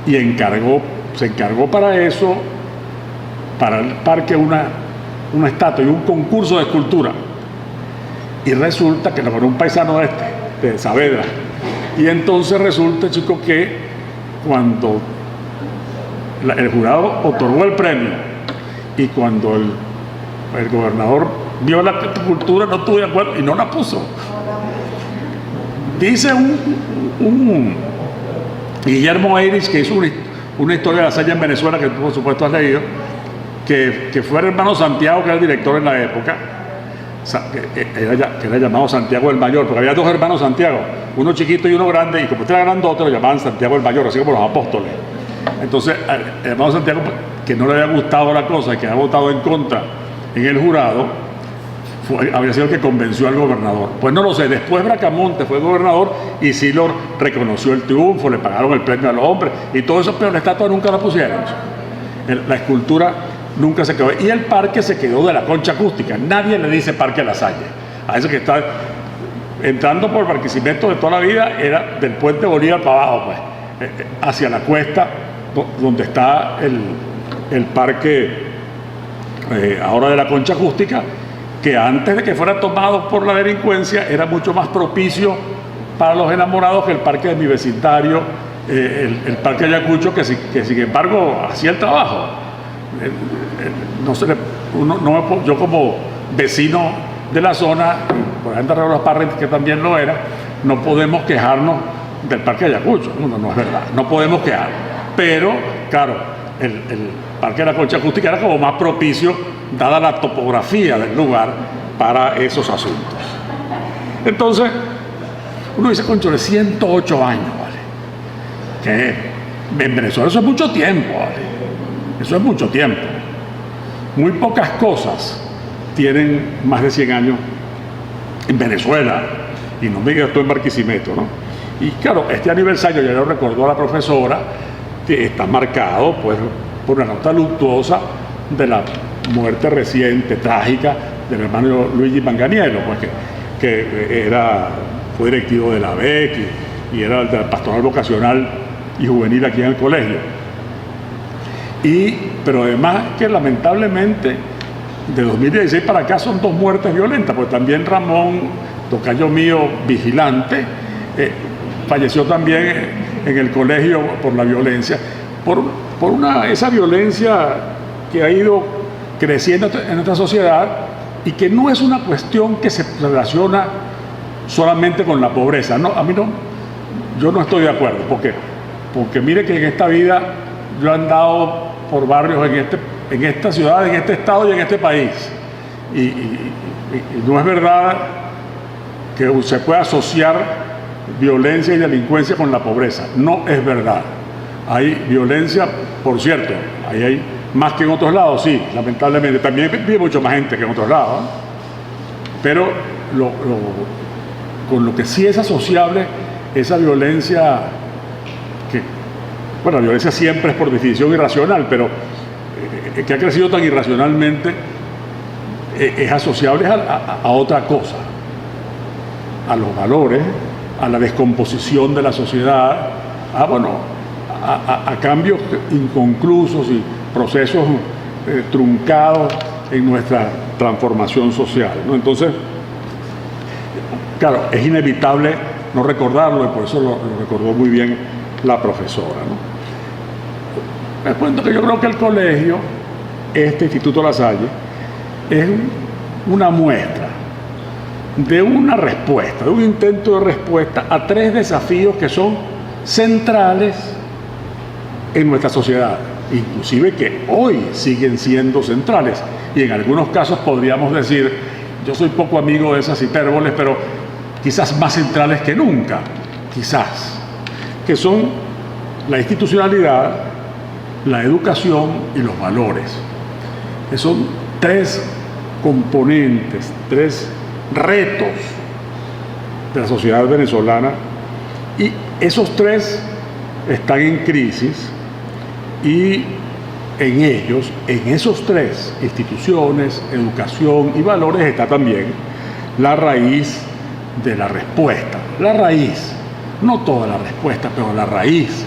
Y se encargó para eso, para el parque, una estatua y un concurso de escultura. Y resulta que lo ganó un paisano de Saavedra. Y entonces resulta, chicos, que cuando el jurado otorgó el premio y cuando el gobernador vio la escultura, no estuvo de acuerdo y no la puso. Dice un Guillermo Eiris, que hizo una historia de la Salle en Venezuela, que tú por supuesto has leído, que fue el hermano Santiago, que era el director en la época, que era llamado Santiago el Mayor, porque había dos hermanos Santiago, uno chiquito y uno grande, y como este era grandote, lo llamaban Santiago el Mayor, así como los apóstoles. Entonces, el hermano Santiago, que no le había gustado la cosa y que había votado en contra en el jurado, había sido el que convenció al gobernador. Pues no lo sé, después Bracamonte fue gobernador y sí lo reconoció el triunfo, le pagaron el premio a los hombres y todo eso, pero la estatua nunca la pusieron. La escultura nunca se quedó. Y el parque se quedó de la concha acústica. Nadie le dice Parque La Salle. A eso que está entrando por Barquisimeto de toda la vida, era del puente Bolívar para abajo, pues, hacia la cuesta, donde está el parque ahora de la concha acústica, que antes de que fuera tomado por la delincuencia era mucho más propicio para los enamorados que el parque de mi vecindario, el parque Ayacucho, que sin embargo hacía el trabajo. Yo como vecino de la zona, por ejemplo Raúl Parra, que también lo era, no podemos quejarnos del parque Ayacucho. No es verdad, no podemos quejar. Pero, claro, Parque de la Concha Acústica era como más propicio, dada la topografía del lugar, para esos asuntos. Entonces, uno dice, concho, de 108 años, ¿vale? Que en Venezuela eso es mucho tiempo, ¿vale? Eso es mucho tiempo. Muy pocas cosas tienen más de 100 años en Venezuela, y no me digas tú en Barquisimeto, ¿no? Y claro, este aniversario, ya lo recordó la profesora, que está marcado pues, por una nota luctuosa de la muerte reciente, trágica, del hermano Luigi Manganiello, pues, que fue directivo de la BEC y era de la pastoral vocacional y juvenil aquí en el colegio. Pero además que lamentablemente de 2016 para acá son 2 muertes violentas, pues también Ramón, tocayo mío, vigilante, falleció también en el colegio por la violencia, por esa violencia que ha ido creciendo en nuestra sociedad y que no es una cuestión que se relaciona solamente con la pobreza. No, yo no estoy de acuerdo, porque mire que en esta vida yo he andado por barrios en esta ciudad, en este estado y en este país, y no es verdad que se pueda asociar violencia y delincuencia con la pobreza. No es verdad. Hay violencia, por cierto, ahí hay más que en otros lados, sí, lamentablemente. También vive mucho más gente que en otros lados, ¿eh? Pero con lo que sí es asociable, esa violencia, la violencia siempre es por definición irracional, pero que ha crecido tan irracionalmente, es asociable a otra cosa, a los valores, a la descomposición de la sociedad, a cambios inconclusos y procesos truncados en nuestra transformación social, ¿no? Entonces, claro, es inevitable no recordarlo, y por eso lo recordó muy bien la profesora, ¿no? Les cuento que yo creo que el colegio, este Instituto La Salle, es una muestra de una respuesta, de un intento de respuesta a 3 desafíos que son centrales en nuestra sociedad, inclusive que hoy siguen siendo centrales, y en algunos casos podríamos decir, yo soy poco amigo de esas hipérboles, pero quizás más centrales que nunca, quizás, que son la institucionalidad, la educación y los valores, que son 3 componentes, 3 retos de la sociedad venezolana, y esos 3 están en crisis, y en ellos, en esos 3, instituciones, educación y valores, está también la raíz de la respuesta. La raíz, no toda la respuesta, pero la raíz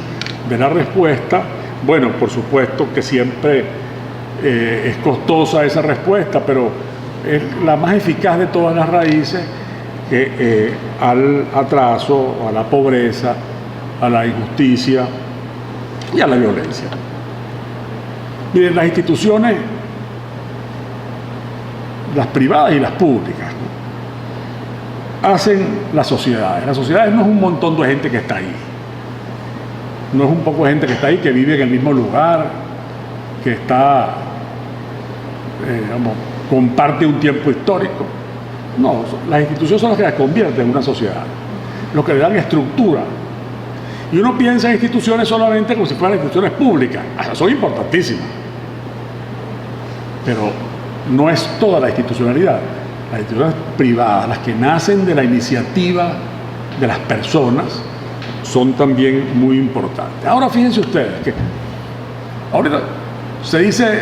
de la respuesta. Bueno, por supuesto que siempre es costosa esa respuesta, pero es la más eficaz de todas las raíces al atraso, a la pobreza, a la injusticia y a la violencia. Miren, las instituciones, las privadas y las públicas, ¿no?, hacen las sociedades. Las sociedades no es un montón de gente que está ahí. No es un poco de gente que está ahí, que vive en el mismo lugar, que está, comparte un tiempo histórico. No, las instituciones son las que las convierten en una sociedad, los que le dan estructura. Y uno piensa en instituciones solamente como si fueran instituciones públicas. Son importantísimas, pero no es toda la institucionalidad. Las instituciones privadas, las que nacen de la iniciativa de las personas, son también muy importantes. Ahora fíjense ustedes que ahorita se dice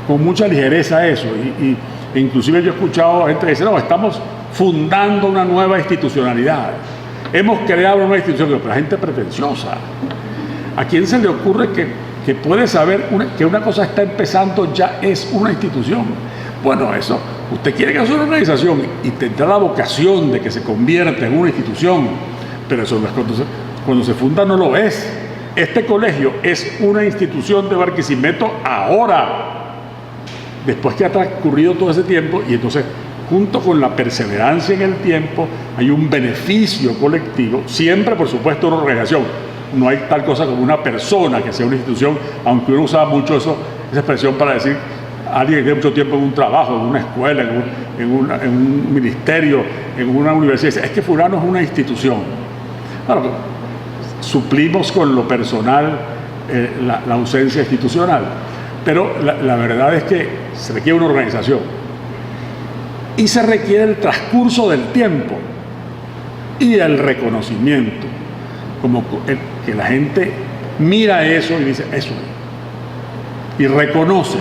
con mucha ligereza eso, e inclusive yo he escuchado a gente que dice, no, estamos fundando una nueva institucionalidad, hemos creado una nueva institución, pero la gente pretenciosa. ¿A quién se le ocurre que puede saber que una cosa está empezando ya es una institución? Bueno, eso, usted quiere que sea una organización y tendrá la vocación de que se convierta en una institución, pero eso no es cuando se funda, no lo es. Este colegio es una institución de Barquisimeto ahora, después que ha transcurrido todo ese tiempo, y entonces, junto con la perseverancia en el tiempo, hay un beneficio colectivo, siempre por supuesto una organización. No hay tal cosa como una persona que sea una institución, aunque uno usa mucho eso esa expresión para decir a alguien que tiene mucho tiempo en un trabajo, en una escuela, en un ministerio, en una universidad, dice, es que fulano es una institución. Claro, suplimos con lo personal la ausencia institucional, pero la verdad es que se requiere una organización y se requiere el transcurso del tiempo y el reconocimiento, como que la gente mira eso y dice, eso es, y reconoce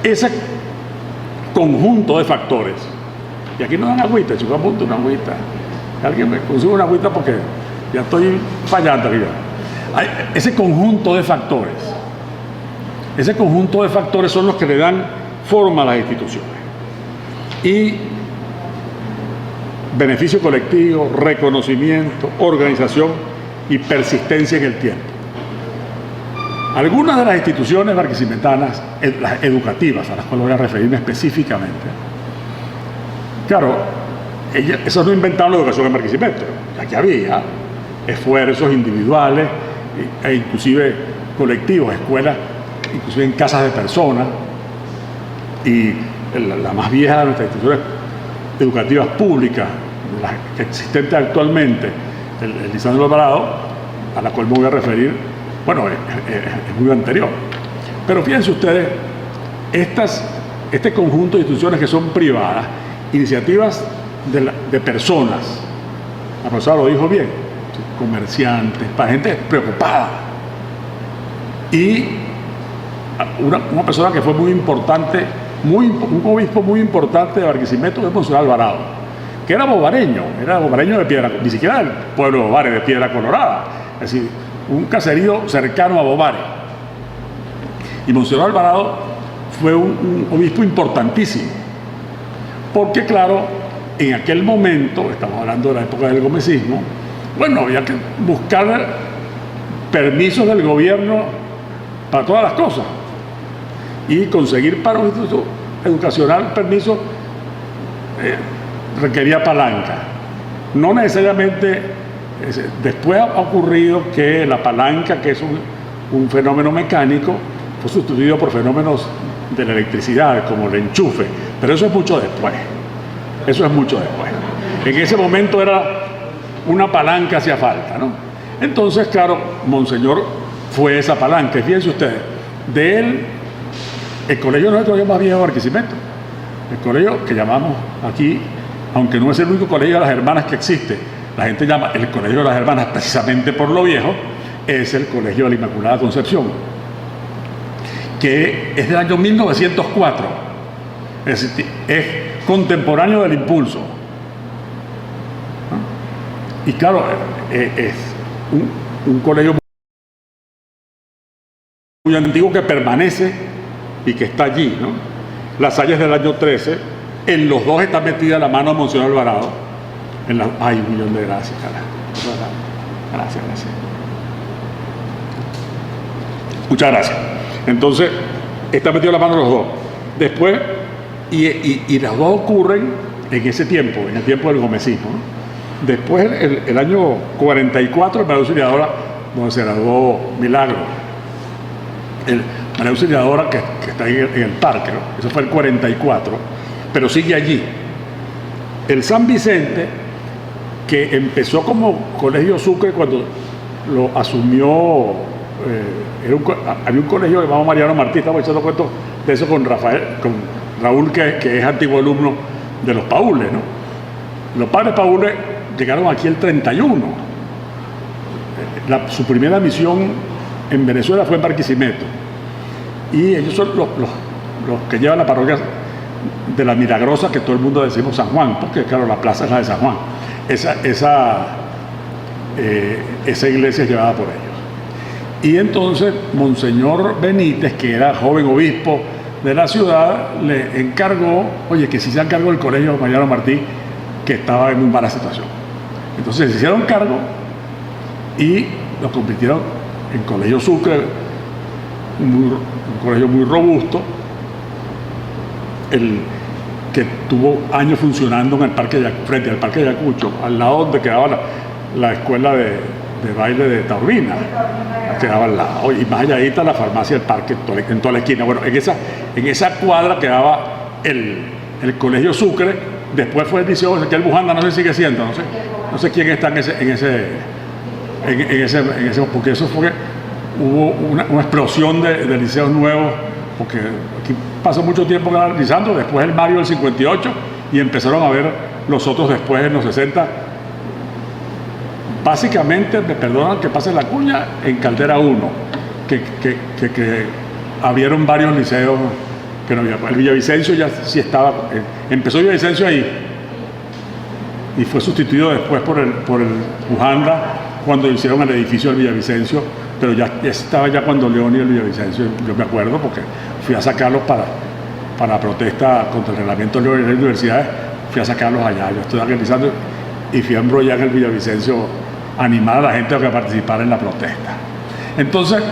ese conjunto de factores. Y aquí no dan agüita, yo apunto una agüita. Alguien me consigue una agüita porque ya estoy fallando aquí. Hay ese conjunto de factores. Ese conjunto de factores son los que le dan forma a las instituciones. Y beneficio colectivo, reconocimiento, organización y persistencia en el tiempo. Algunas de las instituciones barquisimetanas, las educativas, a las cuales voy a referirme específicamente, claro, eso no inventaron la educación en Barquisimeto, ya que había esfuerzos individuales e inclusive colectivos, escuelas, inclusive en casas de personas, y la más vieja de nuestras instituciones educativas públicas, las existentes actualmente, el Lisandro Alvarado, a la cual me voy a referir, bueno, es muy anterior. Pero fíjense ustedes, este conjunto de instituciones que son privadas, iniciativas de personas, la profesora lo dijo bien, comerciantes, para gente preocupada. Y una persona que fue muy importante, un obispo muy importante de Barquisimeto es Monseñor Alvarado, que era bobareño de Piedra, ni siquiera del pueblo de Bobare, de Piedra Colorada, es decir, un caserío cercano a Bobare. Y Monseñor Alvarado fue un obispo importantísimo, porque claro, en aquel momento, estamos hablando de la época del gomecismo, bueno, había que buscar permisos del gobierno para todas las cosas, y conseguir para un instituto educacional permiso requería palanca. No necesariamente, después ha ocurrido que la palanca, que es un fenómeno mecánico, fue sustituido por fenómenos de la electricidad, como el enchufe, pero eso es mucho después. Eso es mucho después. En ese momento era una palanca hacía falta, ¿no? Entonces, claro, Monseñor fue esa palanca. Y fíjense ustedes, de él, el colegio no es el colegio más viejo de Barquisimeto. El colegio que llamamos aquí, aunque no es el único colegio de las hermanas que existe, la gente llama el colegio de las hermanas precisamente por lo viejo, es el colegio de la Inmaculada Concepción, que es del año 1904, es contemporáneo del Impulso. Y claro, es un colegio muy antiguo que permanece y que está allí, ¿no? La Salle es del año 13, en los dos está metida la mano de Monseñor Alvarado. Ay, un millón de gracias, carajo. Gracias. Muchas gracias. Entonces, está metido la mano de los dos. Después, y las dos ocurren en ese tiempo, en el tiempo del gomecismo, ¿no? Después, el año 44, en María Auxiliadora, donde se graduó Milagro. María Auxiliadora, que está ahí en el parque, ¿no? Eso fue el 44, pero sigue allí. El San Vicente, que empezó como Colegio Sucre cuando lo asumió, había un colegio llamado Mariano Martí, estamos echando cuentos de eso con Raúl, que es antiguo alumno de los Paules, ¿no? Los padres Paules llegaron aquí el 31. Su primera misión en Venezuela fue en Barquisimeto. Y ellos son los que llevan la parroquia de la Milagrosa, que todo el mundo decimos San Juan, porque claro, la plaza es la de San Juan. Esa iglesia es llevada por ellos. Y entonces Monseñor Benítez, que era joven obispo de la ciudad, le encargó, oye, que si se encargó el colegio Mariano Martí, que estaba en muy mala situación. Entonces se hicieron cargo y lo convirtieron en Colegio Sucre, un colegio muy robusto, que tuvo años funcionando en el parque frente al Parque Ayacucho, al lado donde quedaba la escuela de baile de Taormina. quedaba al lado. Y más allá está la farmacia del parque en toda la esquina. Bueno, en esa cuadra quedaba el Colegio Sucre, después fue el Liceo Ezequiel Bujanda, no sé si sigue siendo, no sé quién está en ese, porque eso fue, hubo una explosión de liceos nuevos, porque aquí pasó mucho tiempo analizando, después el Mario del 58, y empezaron a ver los otros después en los 60. Básicamente, me perdonan que pase la cuña, en Caldera 1, que abrieron varios liceos que no había. El Villavicencio ya sí estaba, empezó Villavicencio ahí, y fue sustituido después por el Bujanda, cuando hicieron el edificio del Villavicencio, pero ya estaba ya cuando León y el Villavicencio, yo me acuerdo, porque fui a sacarlos para la protesta contra el reglamento de las universidades, fui a sacarlos allá, yo estoy organizando, y fui a embrollar en el Villavicencio, animar a la gente a que participara en la protesta. Entonces,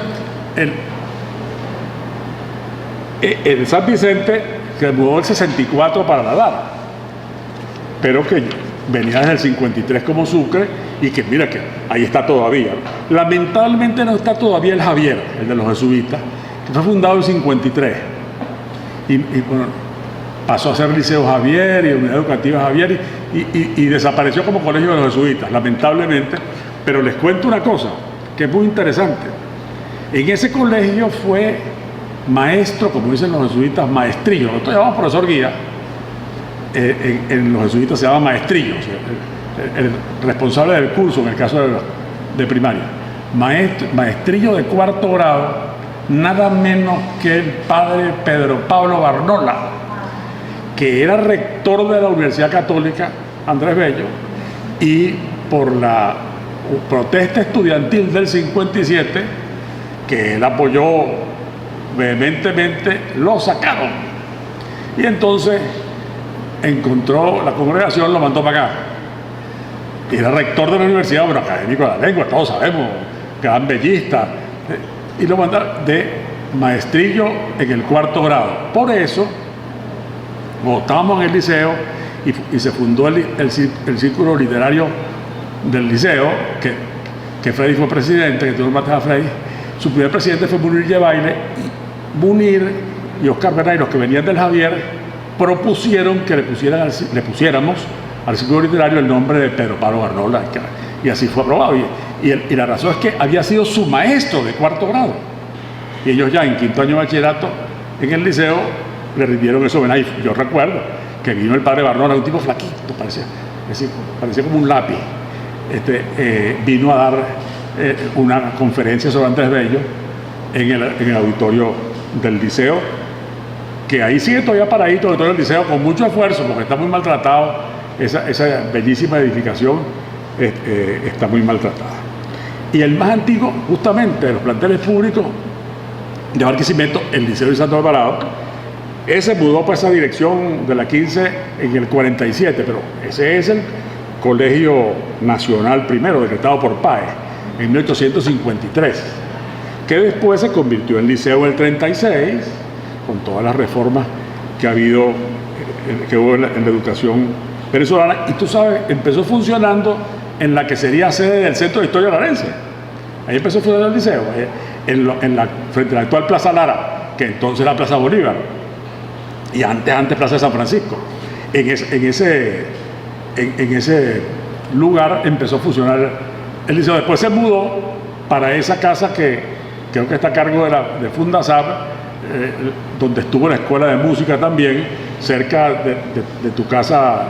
el San Vicente se mudó el 64 para La Lara, pero que venía desde el 53 como Sucre, y que mira que ahí está todavía. Lamentablemente no está todavía el Javier, el de los jesuitas, que fue fundado en el 53, y bueno, pasó a ser Liceo Javier y Unidad Educativa Javier, y desapareció como colegio de los jesuitas, lamentablemente. Pero les cuento una cosa que es muy interesante. En ese colegio fue maestro, como dicen los jesuitas, maestrillo. Nosotros llamamos profesor guía, en los jesuitas se llama maestrillo, o sea, el responsable del curso en el caso de primaria. Maestrillo de cuarto grado, nada menos que el padre Pedro Pablo Barnola, que era rector de la Universidad Católica Andrés Bello, y por la protesta estudiantil del 57, que él apoyó vehementemente, lo sacaron. Y entonces encontró la congregación, lo mandó para acá. Era rector de la universidad, bueno, académico de la lengua, todos sabemos, gran bellista, y lo mandaron de maestrillo en el cuarto grado. Por eso, cuando estábamos en el liceo y se fundó el círculo literario del liceo, que Freddy fue presidente, que tú mates a Freddy, su primer presidente fue Munir Yebaile, y Munir y Oscar Bernay, los que venían del Javier, propusieron que le pusiéramos al círculo literario el nombre de Pedro Pablo Barnola, y así fue aprobado. Y la razón es que había sido su maestro de cuarto grado, y ellos ya en quinto año de bachillerato en el liceo le rindieron ese homenaje. Yo recuerdo que vino el padre Barnola, un tipo flaquito, parecía como un lápiz. Vino a dar una conferencia sobre Andrés Bello en el auditorio del liceo, que ahí sigue todavía paradito, el auditorio del liceo, con mucho esfuerzo, porque está muy maltratado. Esa bellísima edificación está muy maltratada. Y el más antiguo, justamente, de los planteles públicos de Barquisimeto, el Liceo de Santo Alvarado, ese mudó para esa dirección de la 15 en el 47, pero ese es el Colegio Nacional primero, decretado por PAE, en 1853, que después se convirtió en liceo en el 36, con todas las reformas que hubo en la educación venezolana, y tú sabes, empezó funcionando en la que sería sede del Centro de Historia Larense. Ahí empezó a funcionar el liceo, frente a la actual Plaza Lara, que entonces era Plaza Bolívar, y antes Plaza de San Francisco. En ese lugar empezó a funcionar el liceo. Después se mudó para esa casa que creo que está a cargo de Fundasab, donde estuvo la escuela de música también, cerca de tu casa,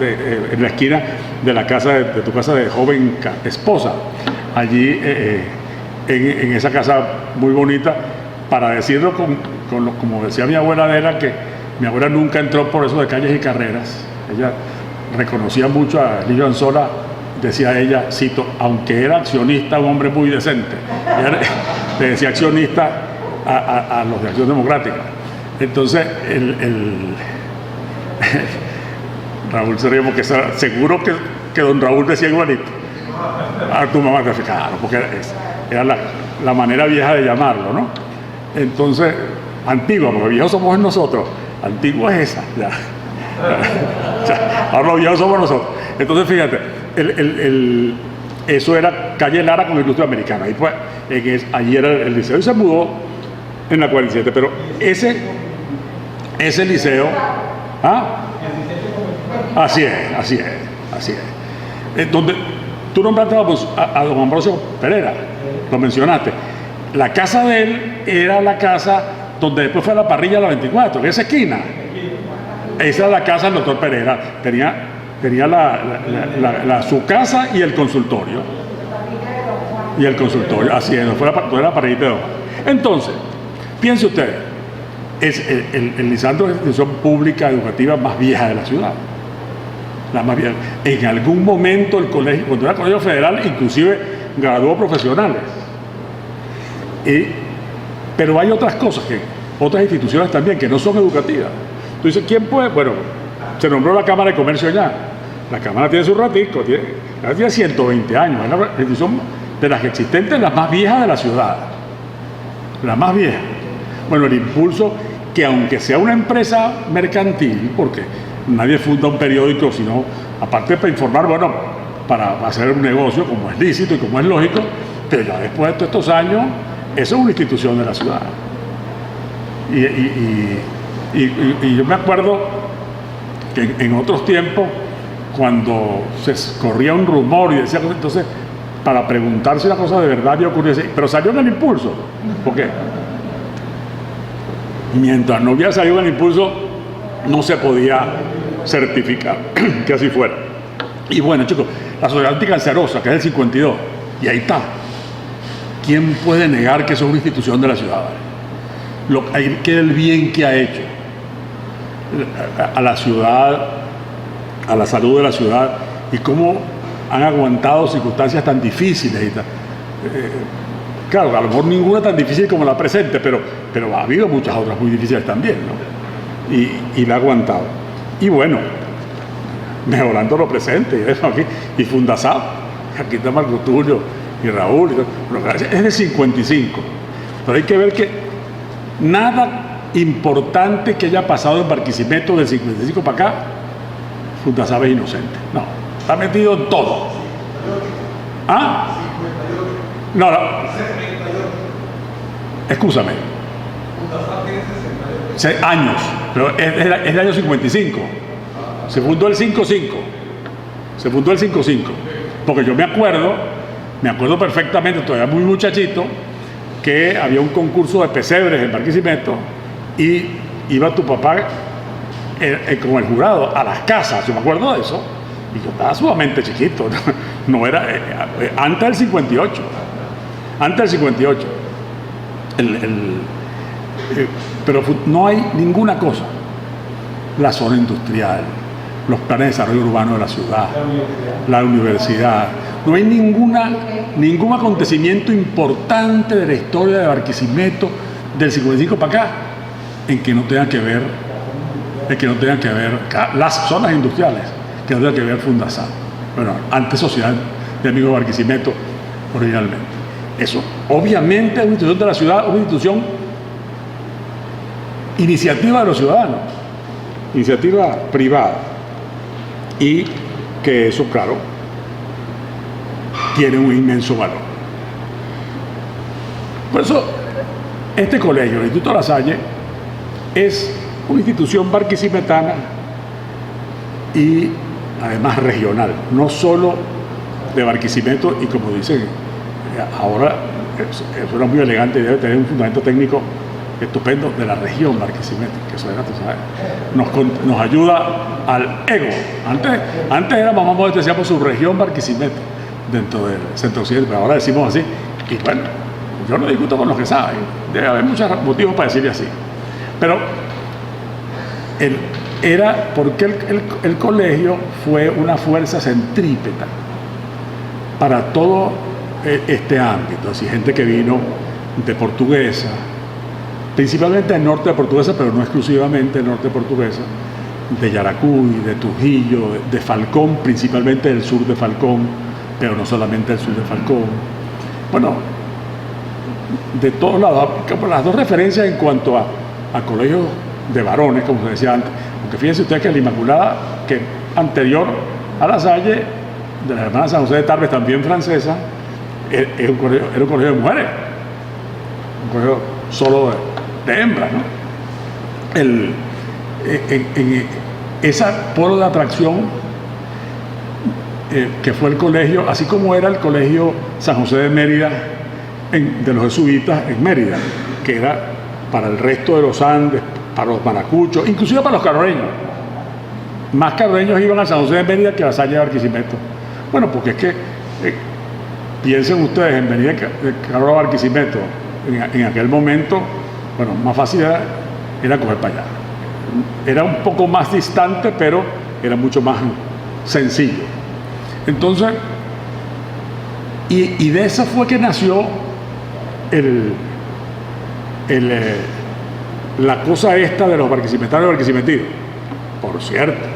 en la esquina de la casa de tu casa de joven esposa. Allí, en esa casa muy bonita, para decirlo como decía mi abuela, era que mi abuela nunca entró por eso de calles y carreras. Ella reconocía mucho a Lillo Anzola, decía ella, cito, aunque era accionista, un hombre muy decente. Ella le decía accionista a los de Acción Democrática. Entonces, Raúl se ríe porque seguro que don Raúl decía igualito. A tu mamá, claro, porque era la manera vieja de llamarlo, ¿no? Entonces, antigua, porque viejos somos nosotros, antigua es esa, ya. Ahora los viejos somos nosotros. Entonces, fíjate, eso era calle Lara con la Industria Americana. Ahí pues, allí era el liceo y se mudó en la 47. Pero ese liceo, así es. Donde tú nombraste a don Ambrosio Pereira, lo mencionaste. La casa de él era la casa donde después fue la parrilla de la 24, en esa esquina. Esa era la casa del doctor Pereira. Tenía su casa y el consultorio. Así es, fue la parrilla de don. Entonces, piense usted, es el Lisandro es la institución pública educativa más vieja de la ciudad. La más vieja. En algún momento el colegio, cuando era colegio federal, inclusive graduó profesionales. Pero hay otras cosas, otras instituciones también que no son educativas. Tú dices, ¿quién puede? Bueno, se nombró la Cámara de Comercio allá. La Cámara tiene su ratico, tiene 120 años. Es la institución de las existentes, la más vieja de la ciudad. La más vieja. Bueno, el Impulso, que aunque sea una empresa mercantil, porque nadie funda un periódico, sino, aparte para informar, bueno, para hacer un negocio como es lícito y como es lógico, pero ya después de todos estos años, eso es una institución de la ciudad. Y yo me acuerdo que en otros tiempos, cuando se corría un rumor y decía, entonces, para preguntar si una cosa de verdad había ocurrido, pero salió en el Impulso. ¿Por qué? Mientras no hubiera salido en el Impulso, no se podía certificar que así fuera. Y bueno, chicos, la Sociedad Anticancerosa, que es el 52, y ahí está. ¿Quién puede negar que eso es una institución de la ciudad? Que el bien que ha hecho a la ciudad, a la salud de la ciudad, y cómo han aguantado circunstancias tan difíciles y tan, claro, a lo mejor ninguna tan difícil como la presente, pero ha habido muchas otras muy difíciles también, ¿no? Y la ha aguantado. Y bueno, mejorando lo presente, y eso aquí, y Fundasab, aquí está Marco Tulio y Raúl, es de 55, pero hay que ver que nada importante que haya pasado en Barquisimeto del 55 para acá, Fundasab es inocente. No, está metido en todo. No. Excúsame. 6 años, pero es del año 55. Se fundó el 55. Porque yo me acuerdo perfectamente, todavía muy muchachito, que había un concurso de pesebres en Barquisimeto y iba tu papá con el jurado a las casas. Yo me acuerdo de eso. Y yo estaba sumamente chiquito. No era antes del 58. Pero no hay ninguna cosa. La zona industrial, los planes de desarrollo urbano de la ciudad, la universidad. No hay ningún acontecimiento importante de la historia de Barquisimeto del 55 para acá en que no tenga que ver las zonas industriales, que no tenga que ver Fundasab. Bueno, antes Sociedad de Amigos de Barquisimeto originalmente. Eso, obviamente, es una institución de la ciudad, una institución iniciativa de los ciudadanos, iniciativa privada, y que eso, claro, tiene un inmenso valor. Por eso, este colegio, el Instituto La Salle, es una institución barquisimetana y además regional, no solo de Barquisimeto, y como dicen ahora, suena muy elegante y debe tener un fundamento técnico estupendo, de la región Barquisimeto, que eso era, tú sabes, nos ayuda al ego. Antes éramos, vamos a decir, su región Barquisimeto dentro del centro occidente, pero ahora decimos así. Y bueno, yo no discuto con los que saben, debe haber muchos motivos para decirle así, pero porque el colegio fue una fuerza centrípeta para todo este ámbito, así, gente que vino de Portuguesa, principalmente del norte de Portuguesa, pero no exclusivamente del norte de Portuguesa, de Yaracuy, de Trujillo, de Falcón, principalmente del sur de Falcón, pero no solamente del sur de Falcón. Bueno, de todos lados, las dos referencias en cuanto a colegios de varones, como se decía antes, porque fíjense ustedes que la Inmaculada, que anterior a La Salle, de las hermanas San José de Tarbes, también francesa, era un colegio de mujeres, un colegio solo de hembras, ¿no? En esa polo de atracción que fue el colegio, así como era el colegio San José de Mérida, de los jesuitas en Mérida, que era para el resto de los Andes, para los maracuchos, inclusive para los carreños. Más carreños iban a San José de Mérida que a Vasalle de Barquisimeto. Bueno, porque es que piensen ustedes en venir de Carol a Barquisimeto en aquel momento, bueno, más fácil era coger para allá. Era un poco más distante, pero era mucho más sencillo. Entonces, y de eso fue que nació la cosa esta de los barquisimetanos y barquisimetidos. Por cierto,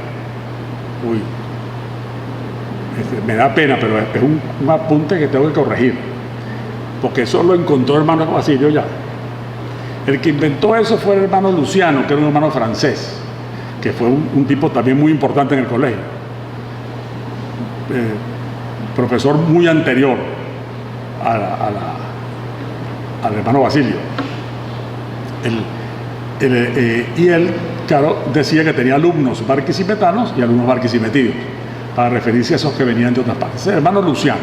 me da pena, pero es un apunte que tengo que corregir, porque eso lo encontró el hermano Basilio ya. El que inventó eso fue el hermano Luciano, que era un hermano francés, que fue un tipo también muy importante en el colegio, profesor muy anterior al hermano Basilio. Y él, claro, decía que tenía alumnos barquisimetanos y alumnos barquisimetidos, para referirse a esos que venían de otras partes. El hermano Luciano,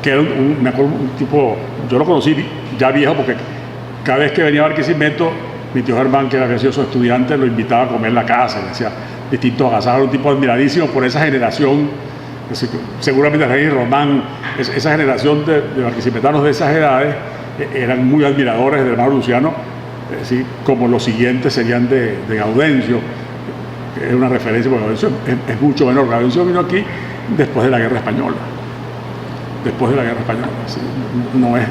que era me acuerdo, un tipo, yo lo conocí ya viejo, porque cada vez que venía a Barquisimeto, mi tío Germán, que era gracioso estudiante, lo invitaba a comer en la casa, y le hacía distintos agasados, un tipo admiradísimo por esa generación, seguramente Rey y Román, esa generación de barquisimetanos de esas edades, eran muy admiradores del hermano Luciano, como los siguientes serían de Gaudencio, que es una referencia, porque Gaudencio es mucho menor. Gaudencio vino aquí después de la Guerra Española. Después de la Guerra Española. No es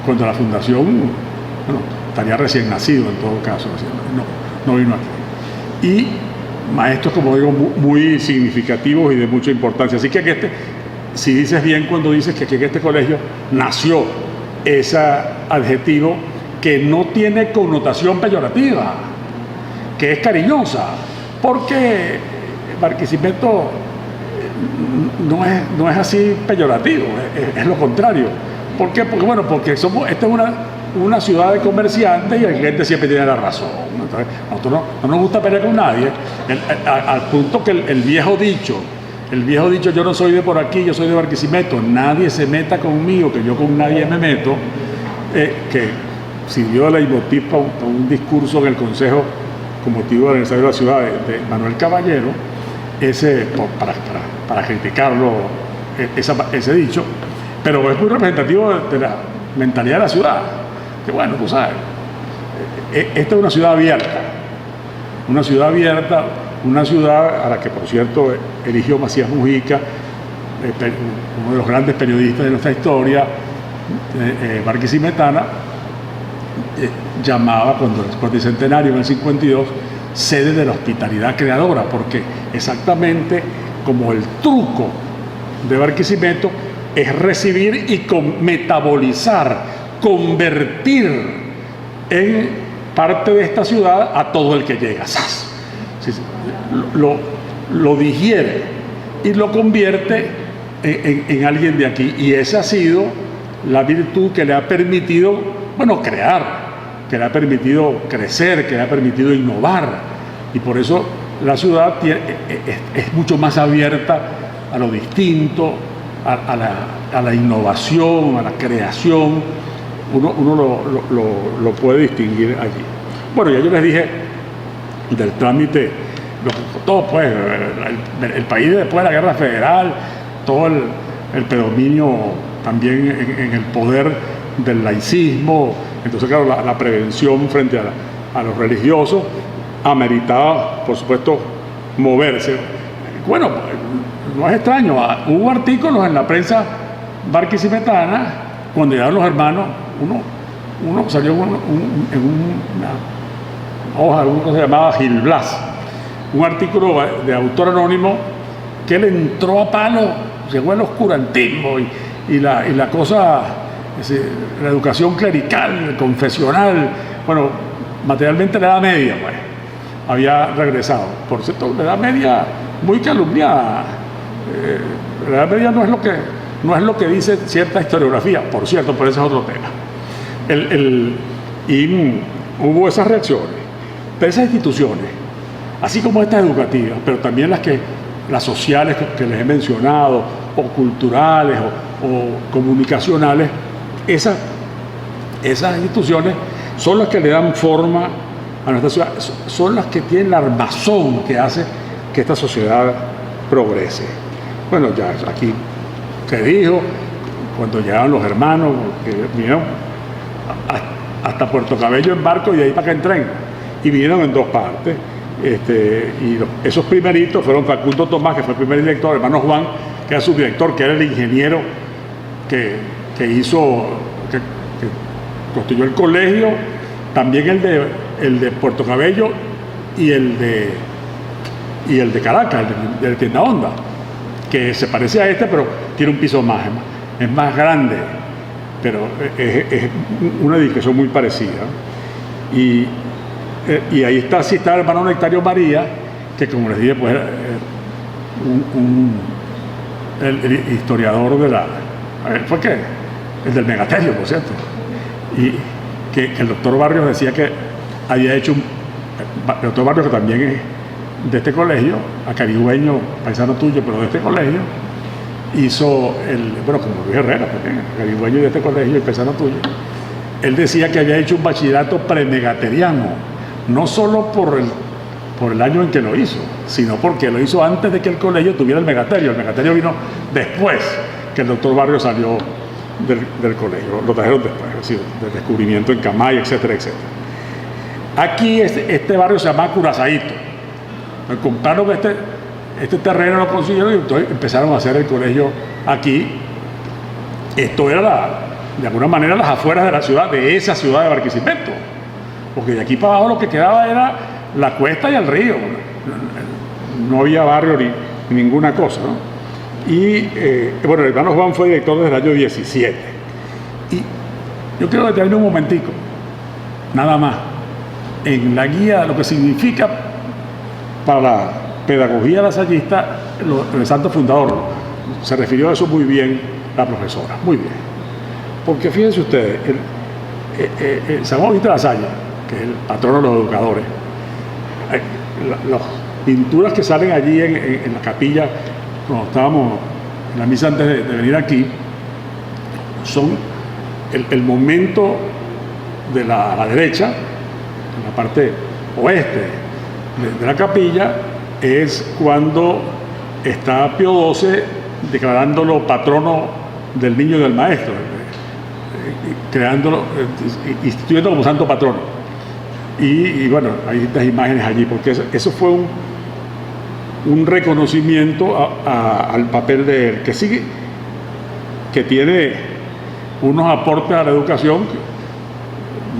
cuando la fundación, bueno, estaría recién nacido en todo caso, no vino aquí. Y maestros, como digo, muy significativos y de mucha importancia. Así que si dices bien cuando dices que en este colegio nació ese adjetivo que no tiene connotación peyorativa, que es cariñosa, porque Barquisimeto no es así peyorativo, es lo contrario. ¿Por qué? Porque esta es una ciudad de comerciantes y el cliente siempre tiene la razón. Entonces, nosotros no nos gusta pelear con nadie, al punto que el viejo dicho, yo no soy de por aquí, yo soy de Barquisimeto, nadie se meta conmigo, que yo con nadie me meto, que sirvió de leitmotiv para un discurso en el Consejo con motivo del aniversario de la ciudad de Manuel Caballero, para criticarlo, ese dicho, pero es muy representativo de la mentalidad de la ciudad, que bueno, tú sabes, esta es una ciudad abierta, una ciudad a la que, por cierto, eligió Macías Mujica, uno de los grandes periodistas de nuestra historia, barquisimetana, llamaba cuando el bicentenario en el 52 sede de la hospitalidad creadora, porque exactamente como el truco de Barquisimeto es recibir y metabolizar, convertir en parte de esta ciudad a todo el que llega. Lo digiere y lo convierte en alguien de aquí, y esa ha sido la virtud que le ha permitido, crear, que le ha permitido crecer, que le ha permitido innovar, y por eso la ciudad es mucho más abierta a lo distinto, a la innovación, a la creación. Uno lo puede distinguir allí. Bueno, ya yo les dije del trámite, todo pues, el país después de la guerra federal, todo el predominio también en el poder del laicismo. Entonces, claro, la prevención frente a los religiosos ameritaba, por supuesto, moverse. Bueno, no es extraño, hubo artículos en la prensa barquisimetana cuando llegaron los hermanos, uno salió en una hoja, uno que se llamaba Gil Blas, un artículo de autor anónimo que él entró a palo, llegó al oscurantismo y la cosa, la educación clerical, confesional, bueno, materialmente la Edad Media, pues, había regresado. Por cierto, la Edad Media muy calumniada. La Edad Media no es no es lo que dice cierta historiografía, por cierto, pero ese es otro tema. Hubo esas reacciones, pero esas instituciones, así como estas educativas, pero también las sociales que les he mencionado, o culturales o comunicacionales, esas instituciones son las que le dan forma a nuestra ciudad, son las que tienen la armazón que hace que esta sociedad progrese. Bueno, ya aquí se dijo, cuando llegaron los hermanos, que vinieron hasta Puerto Cabello en barco y de ahí para acá en tren, y vinieron en dos partes. Esos primeritos fueron Facundo Tomás, que fue el primer director, hermano Juan, que era subdirector, que era el ingeniero que construyó el colegio, también el de Puerto Cabello y el de Caracas, el de Tienda Honda, que se parece a este, pero tiene un piso más, es más grande, pero es una edificación muy parecida. Y ahí está el hermano Nectario María, que como les dije, pues el historiador de la... ¿Fue qué? El del Megaterio, por cierto. Y que el doctor Barrios decía que había hecho el doctor Barrios, que también es de este colegio, acarigüeño, paisano tuyo, pero de este colegio, hizo bueno, como Luis Herrera también, acarigüeño de este colegio y paisano tuyo, él decía que había hecho un bachillerato premegateriano, no solo por el año en que lo hizo, sino porque lo hizo antes de que el colegio tuviera el Megaterio. El Megaterio vino después que el doctor Barrios salió del colegio, lo trajeron después, es decir, del descubrimiento en Camay, etcétera, etcétera. Aquí este barrio se llama Curazaíto. Compraron este terreno, lo consiguieron y entonces empezaron a hacer el colegio aquí. Esto era de alguna manera las afueras de la ciudad, de esa ciudad de Barquisimeto, porque de aquí para abajo lo que quedaba era la cuesta y el río, no había barrio ni ninguna cosa, ¿no? Y bueno, el hermano Juan fue director desde el año 17. Y yo quiero detenerme un momentico, nada más, en la guía de lo que significa para la pedagogía lasallista el santo fundador. Se refirió a eso muy bien la profesora, muy bien. Porque fíjense ustedes, San Juan Bautista de la Salle, que es el patrono de los educadores, las pinturas que salen allí en la capilla, cuando estábamos en la misa antes de venir aquí, son el momento de a la derecha, en la parte oeste de la capilla, es cuando está Pío XII declarándolo patrono del niño y del maestro, creándolo, instituyendo como santo patrono. Y bueno, hay estas imágenes allí, porque eso fue un reconocimiento al papel de él, que tiene unos aportes a la educación,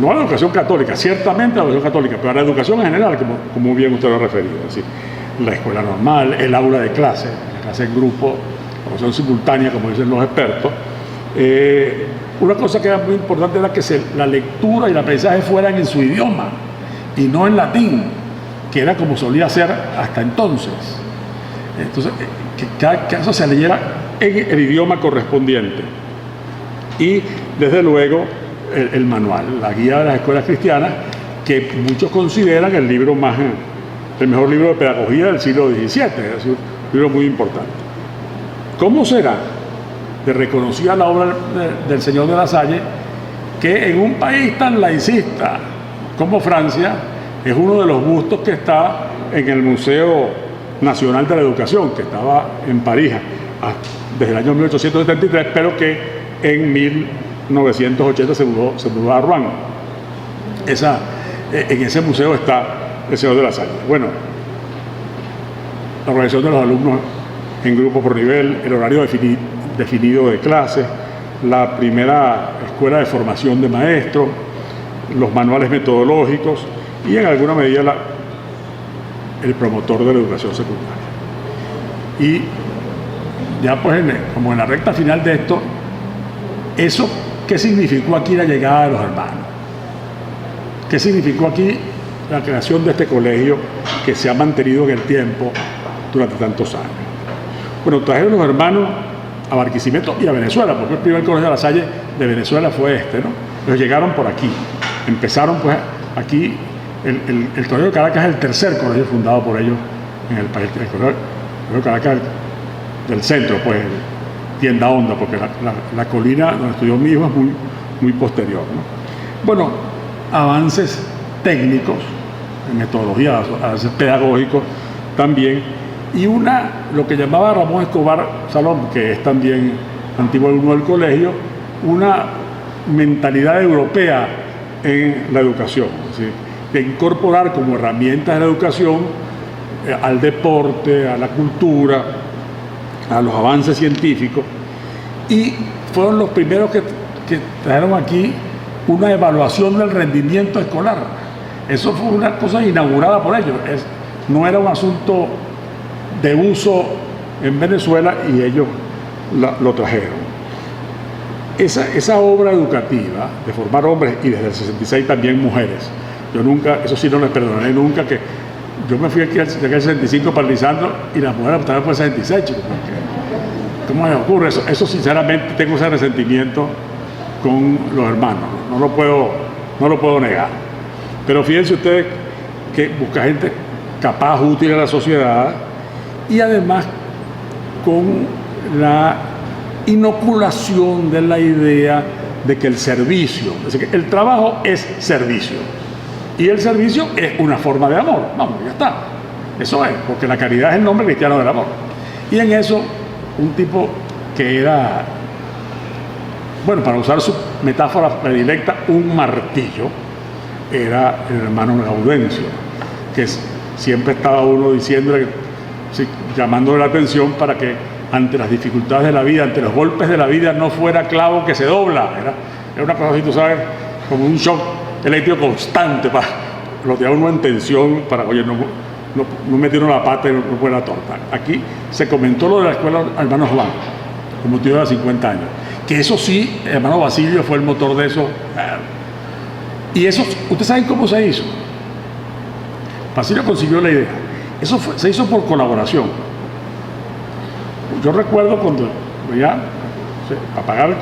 no a la educación católica, ciertamente a la educación católica, pero a la educación en general, como bien usted lo ha referido, es decir, la escuela normal, el aula de clase, la clase en grupo, la educación simultánea, como dicen los expertos. Una cosa que era muy importante era que la lectura y el aprendizaje fueran en su idioma y no en latín, que era como solía ser hasta entonces. Entonces, que cada caso se leyera en el idioma correspondiente. Y desde luego el manual, la guía de las escuelas cristianas, que muchos consideran el mejor libro de pedagogía del siglo XVII, es un libro muy importante. ¿Cómo será de reconocida la obra del señor de la Salle que en un país tan laicista como Francia es uno de los bustos que está en el Museo Nacional de la Educación, que estaba en París desde el año 1873, pero que en 1980 se mudó a Rouen. En ese museo está el señor de la Salle. Bueno, la organización de los alumnos en grupo por nivel, el horario definido de clases, la primera escuela de formación de maestros, los manuales metodológicos y en alguna medida el promotor de la educación secundaria. Y ya pues como en la recta final de esto, ¿eso qué significó aquí la llegada de los hermanos? ¿Qué significó aquí la creación de este colegio que se ha mantenido en el tiempo durante tantos años? Bueno, trajeron los hermanos a Barquisimeto y a Venezuela, porque el primer colegio de La Salle de Venezuela fue este, ¿no? Ellos llegaron por aquí, empezaron pues aquí, el colegio de Caracas es el tercer colegio fundado por ellos en el país, el colegio de Caracas del centro, pues, Tienda Honda, porque la colina donde estudió mi hijo es muy posterior, ¿no? Bueno, avances técnicos, en metodología, avances pedagógicos también, y lo que llamaba Ramón Escobar Salón, que es también antiguo alumno del colegio, una mentalidad europea en la educación, ¿sí? De incorporar como herramientas de la educación al deporte, a la cultura, a los avances científicos, y fueron los primeros que trajeron aquí una evaluación del rendimiento escolar. Eso fue una cosa inaugurada por ellos, no era un asunto de uso en Venezuela y ellos lo trajeron. Esa obra educativa de formar hombres y desde el 66 también mujeres, yo nunca, eso sí no les perdonaré nunca, que yo me fui aquí de aquel 65 para Lisandro y las mujeres también fue el 66, chicos, ¿cómo me ocurre eso? Eso sinceramente tengo ese resentimiento con los hermanos, no lo puedo negar. Pero fíjense ustedes que busca gente capaz, útil a la sociedad y además con la inoculación de la idea de que el servicio, es decir, que el trabajo es servicio y el servicio es una forma de amor. Vamos, ya está. Eso es, porque la caridad es el nombre cristiano del amor. Y en eso, un tipo que era, bueno, para usar su metáfora predilecta, un martillo, era el hermano Gaudencio, que siempre estaba uno diciéndole, sí, llamándole la atención para que ante las dificultades de la vida, ante los golpes de la vida, no fuera clavo que se dobla. Era una cosa así, tú sabes, como un shock eléctrico constante para lo que a uno en tensión, para, oye, no metieron la pata y no fue la torta. Aquí se comentó lo de la escuela hermano Juan, con motivo de los 50 años. Que eso sí, el hermano Basilio fue el motor de eso. Y eso, ¿ustedes saben cómo se hizo? Basilio consiguió la idea. Eso se hizo por colaboración. Yo recuerdo cuando ya para pagar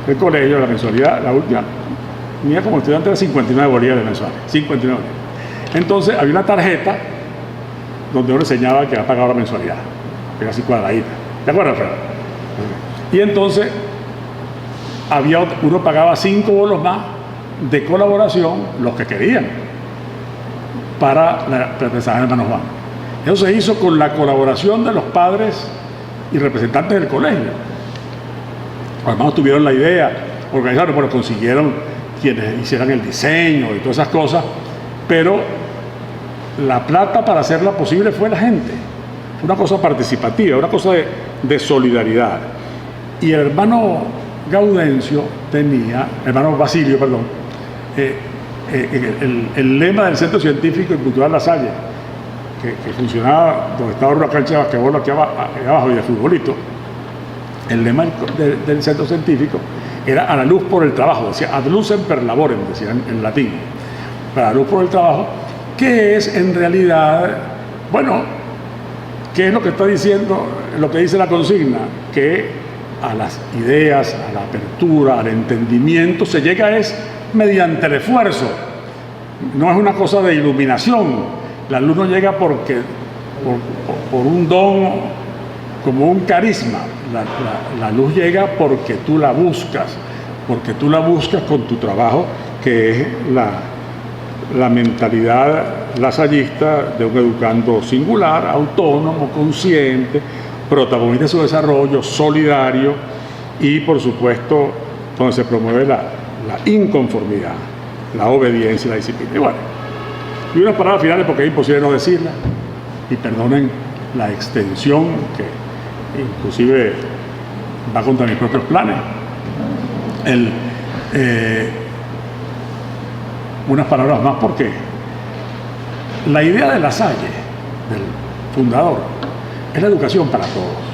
el colegio, la mensualidad, la última, tenía como estudiante de 59 bolívares mensuales. 59 bolívares. Entonces había una tarjeta donde uno enseñaba que había pagado la mensualidad. Era así cuadradita. ¿Te acuerdas, Fred? Y entonces uno pagaba 5 bolos más de colaboración, los que querían, para la representación de hermano Juan. Eso se hizo con la colaboración de los padres y representantes del colegio. Los hermanos tuvieron la idea, organizaron, bueno, consiguieron quienes hicieran el diseño y todas esas cosas, pero la plata para hacerla posible fue la gente. Fue una cosa participativa, una cosa de solidaridad. Y el hermano Gaudencio hermano Basilio, perdón, el lema del Centro Científico y Cultural La Salle, que funcionaba donde estaba una cancha de basquetbol aquí abajo y de futbolito, el lema del Centro Científico era a la luz por el trabajo, decía ad lucem per laborem, decían en latín, para la luz por el trabajo, que es en realidad, bueno, ¿qué es lo que está diciendo, lo que dice la consigna? Que a las ideas, a la apertura, al entendimiento se llega mediante el esfuerzo, no es una cosa de iluminación. La luz no llega por un don, como un carisma. La luz llega porque tú la buscas con tu trabajo, que es la mentalidad lasallista de un educando singular, autónomo, consciente, protagonista de su desarrollo, solidario y, por supuesto, donde se promueve la inconformidad, la obediencia y la disciplina. Y bueno, y unas palabras finales porque es imposible no decirlas, y perdonen la extensión que inclusive va contra mis propios planes. Unas palabras más porque la idea de La Salle, del fundador, es la educación para todos.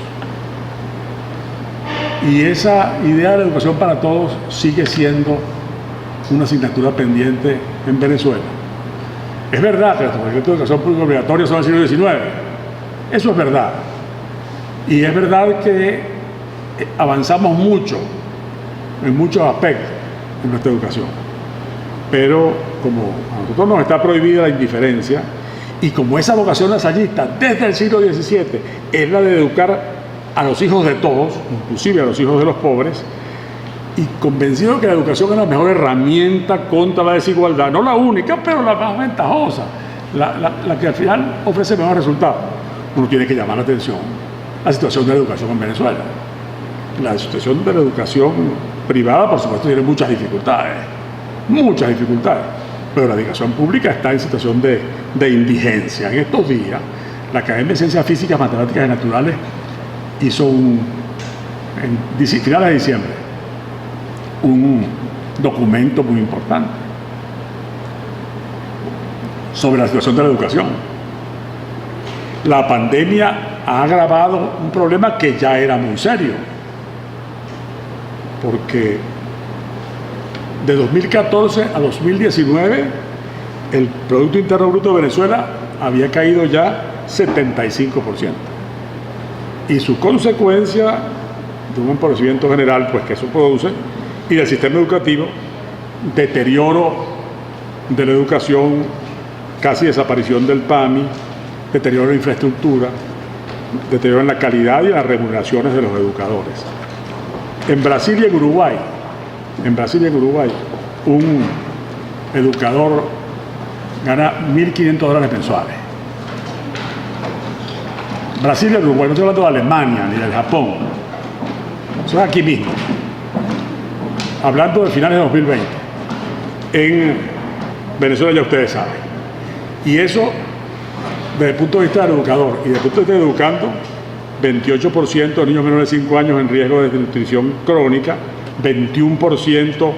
Y esa idea de la educación para todos sigue siendo una asignatura pendiente en Venezuela. Es verdad que los proyectos de educación pública obligatoria son del siglo XIX. Eso es verdad. Y es verdad que avanzamos mucho en muchos aspectos en nuestra educación, pero como a nosotros nos está prohibida la indiferencia, y como esa vocación lasallista desde el siglo XVII es la de educar a los hijos de todos, inclusive a los hijos de los pobres, y convencido que la educación es la mejor herramienta contra la desigualdad, no la única, pero la más ventajosa, la que al final ofrece mejores resultados, uno tiene que llamar la atención a la situación de la educación en Venezuela. La situación de la educación privada, por supuesto, tiene muchas dificultades, pero la educación pública está en situación de indigencia. En estos días, la Academia de Ciencias Físicas, Matemáticas y Naturales hizo en finales de diciembre un documento muy importante sobre la situación de la educación. La pandemia ha agravado un problema que ya era muy serio, porque de 2014 a 2019 el Producto Interno Bruto de Venezuela había caído ya 75%. Y su consecuencia de un empobrecimiento general, pues que eso produce, y del sistema educativo, deterioro de la educación, casi desaparición del PAMI, deterioro de la infraestructura, deterioro en la calidad y en las remuneraciones de los educadores. En Brasil y en Uruguay, un educador gana $1.500 mensuales. Brasil y Uruguay, no estoy hablando de Alemania ni del Japón, eso es aquí mismo. Hablando de finales de 2020, en Venezuela ya ustedes saben. Y eso, desde el punto de vista del educador y desde el punto de vista del educando, 28% de niños menores de 5 años en riesgo de desnutrición crónica, 21%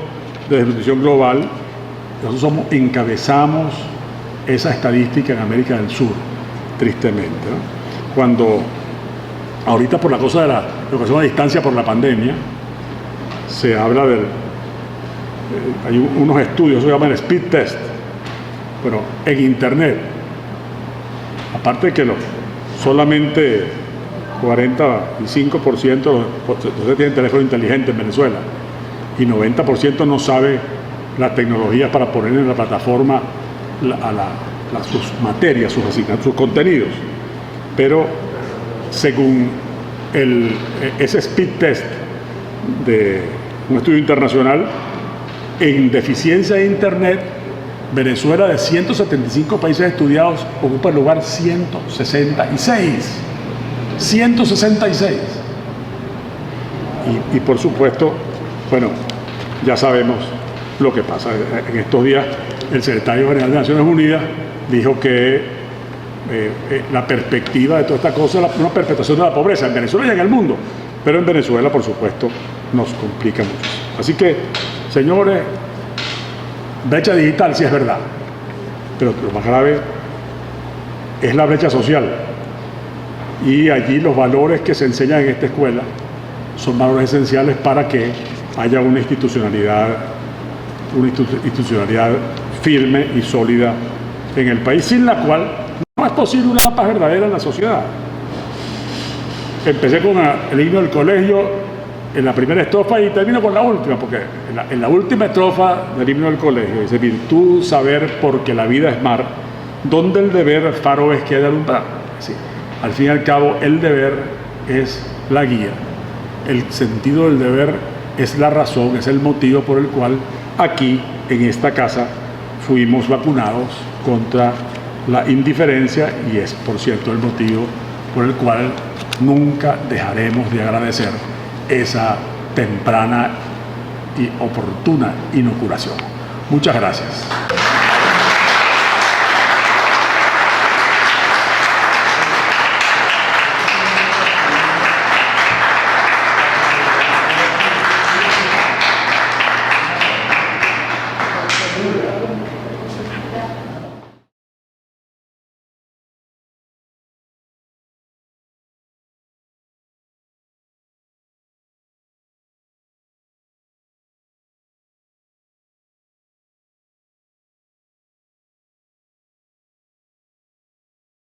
de desnutrición global. Nosotros encabezamos esa estadística en América del Sur, tristemente, ¿no? Cuando ahorita por la cosa de la educación a distancia por la pandemia, se habla hay unos estudios, se llaman speed test, pero en internet, aparte de que solamente 45% de los tienen teléfono inteligente en Venezuela y 90% no sabe las tecnologías para poner en la plataforma sus materias, sus asignaturas, sus contenidos. Pero según ese speed test de un estudio internacional, en deficiencia de internet, Venezuela, de 175 países estudiados, ocupa el lugar 166. 166. Y por supuesto, bueno, ya sabemos lo que pasa. En estos días, el secretario general de Naciones Unidas dijo que la perspectiva de toda esta cosa es una perpetuación de la pobreza en Venezuela y en el mundo, pero en Venezuela, por supuesto, nos complica mucho. Así que, señores, brecha digital sí es verdad, pero lo más grave es la brecha social. Y allí los valores que se enseñan en esta escuela son valores esenciales para que haya una institucionalidad firme y sólida en el país, sin la cual no es posible una paz verdadera en la sociedad. Empecé con el himno del colegio en la primera estrofa y termino con la última, porque en la última estrofa del himno del colegio dice: virtud, saber, porque la vida es mar, donde el deber faro es que ha de alumbrar. Sí. Al fin y al cabo, el deber es la guía. El sentido del deber es la razón, es el motivo por el cual aquí, en esta casa, fuimos vacunados contra la indiferencia, y es, por cierto, el motivo por el cual nunca dejaremos de agradecer esa temprana y oportuna inoculación. Muchas gracias.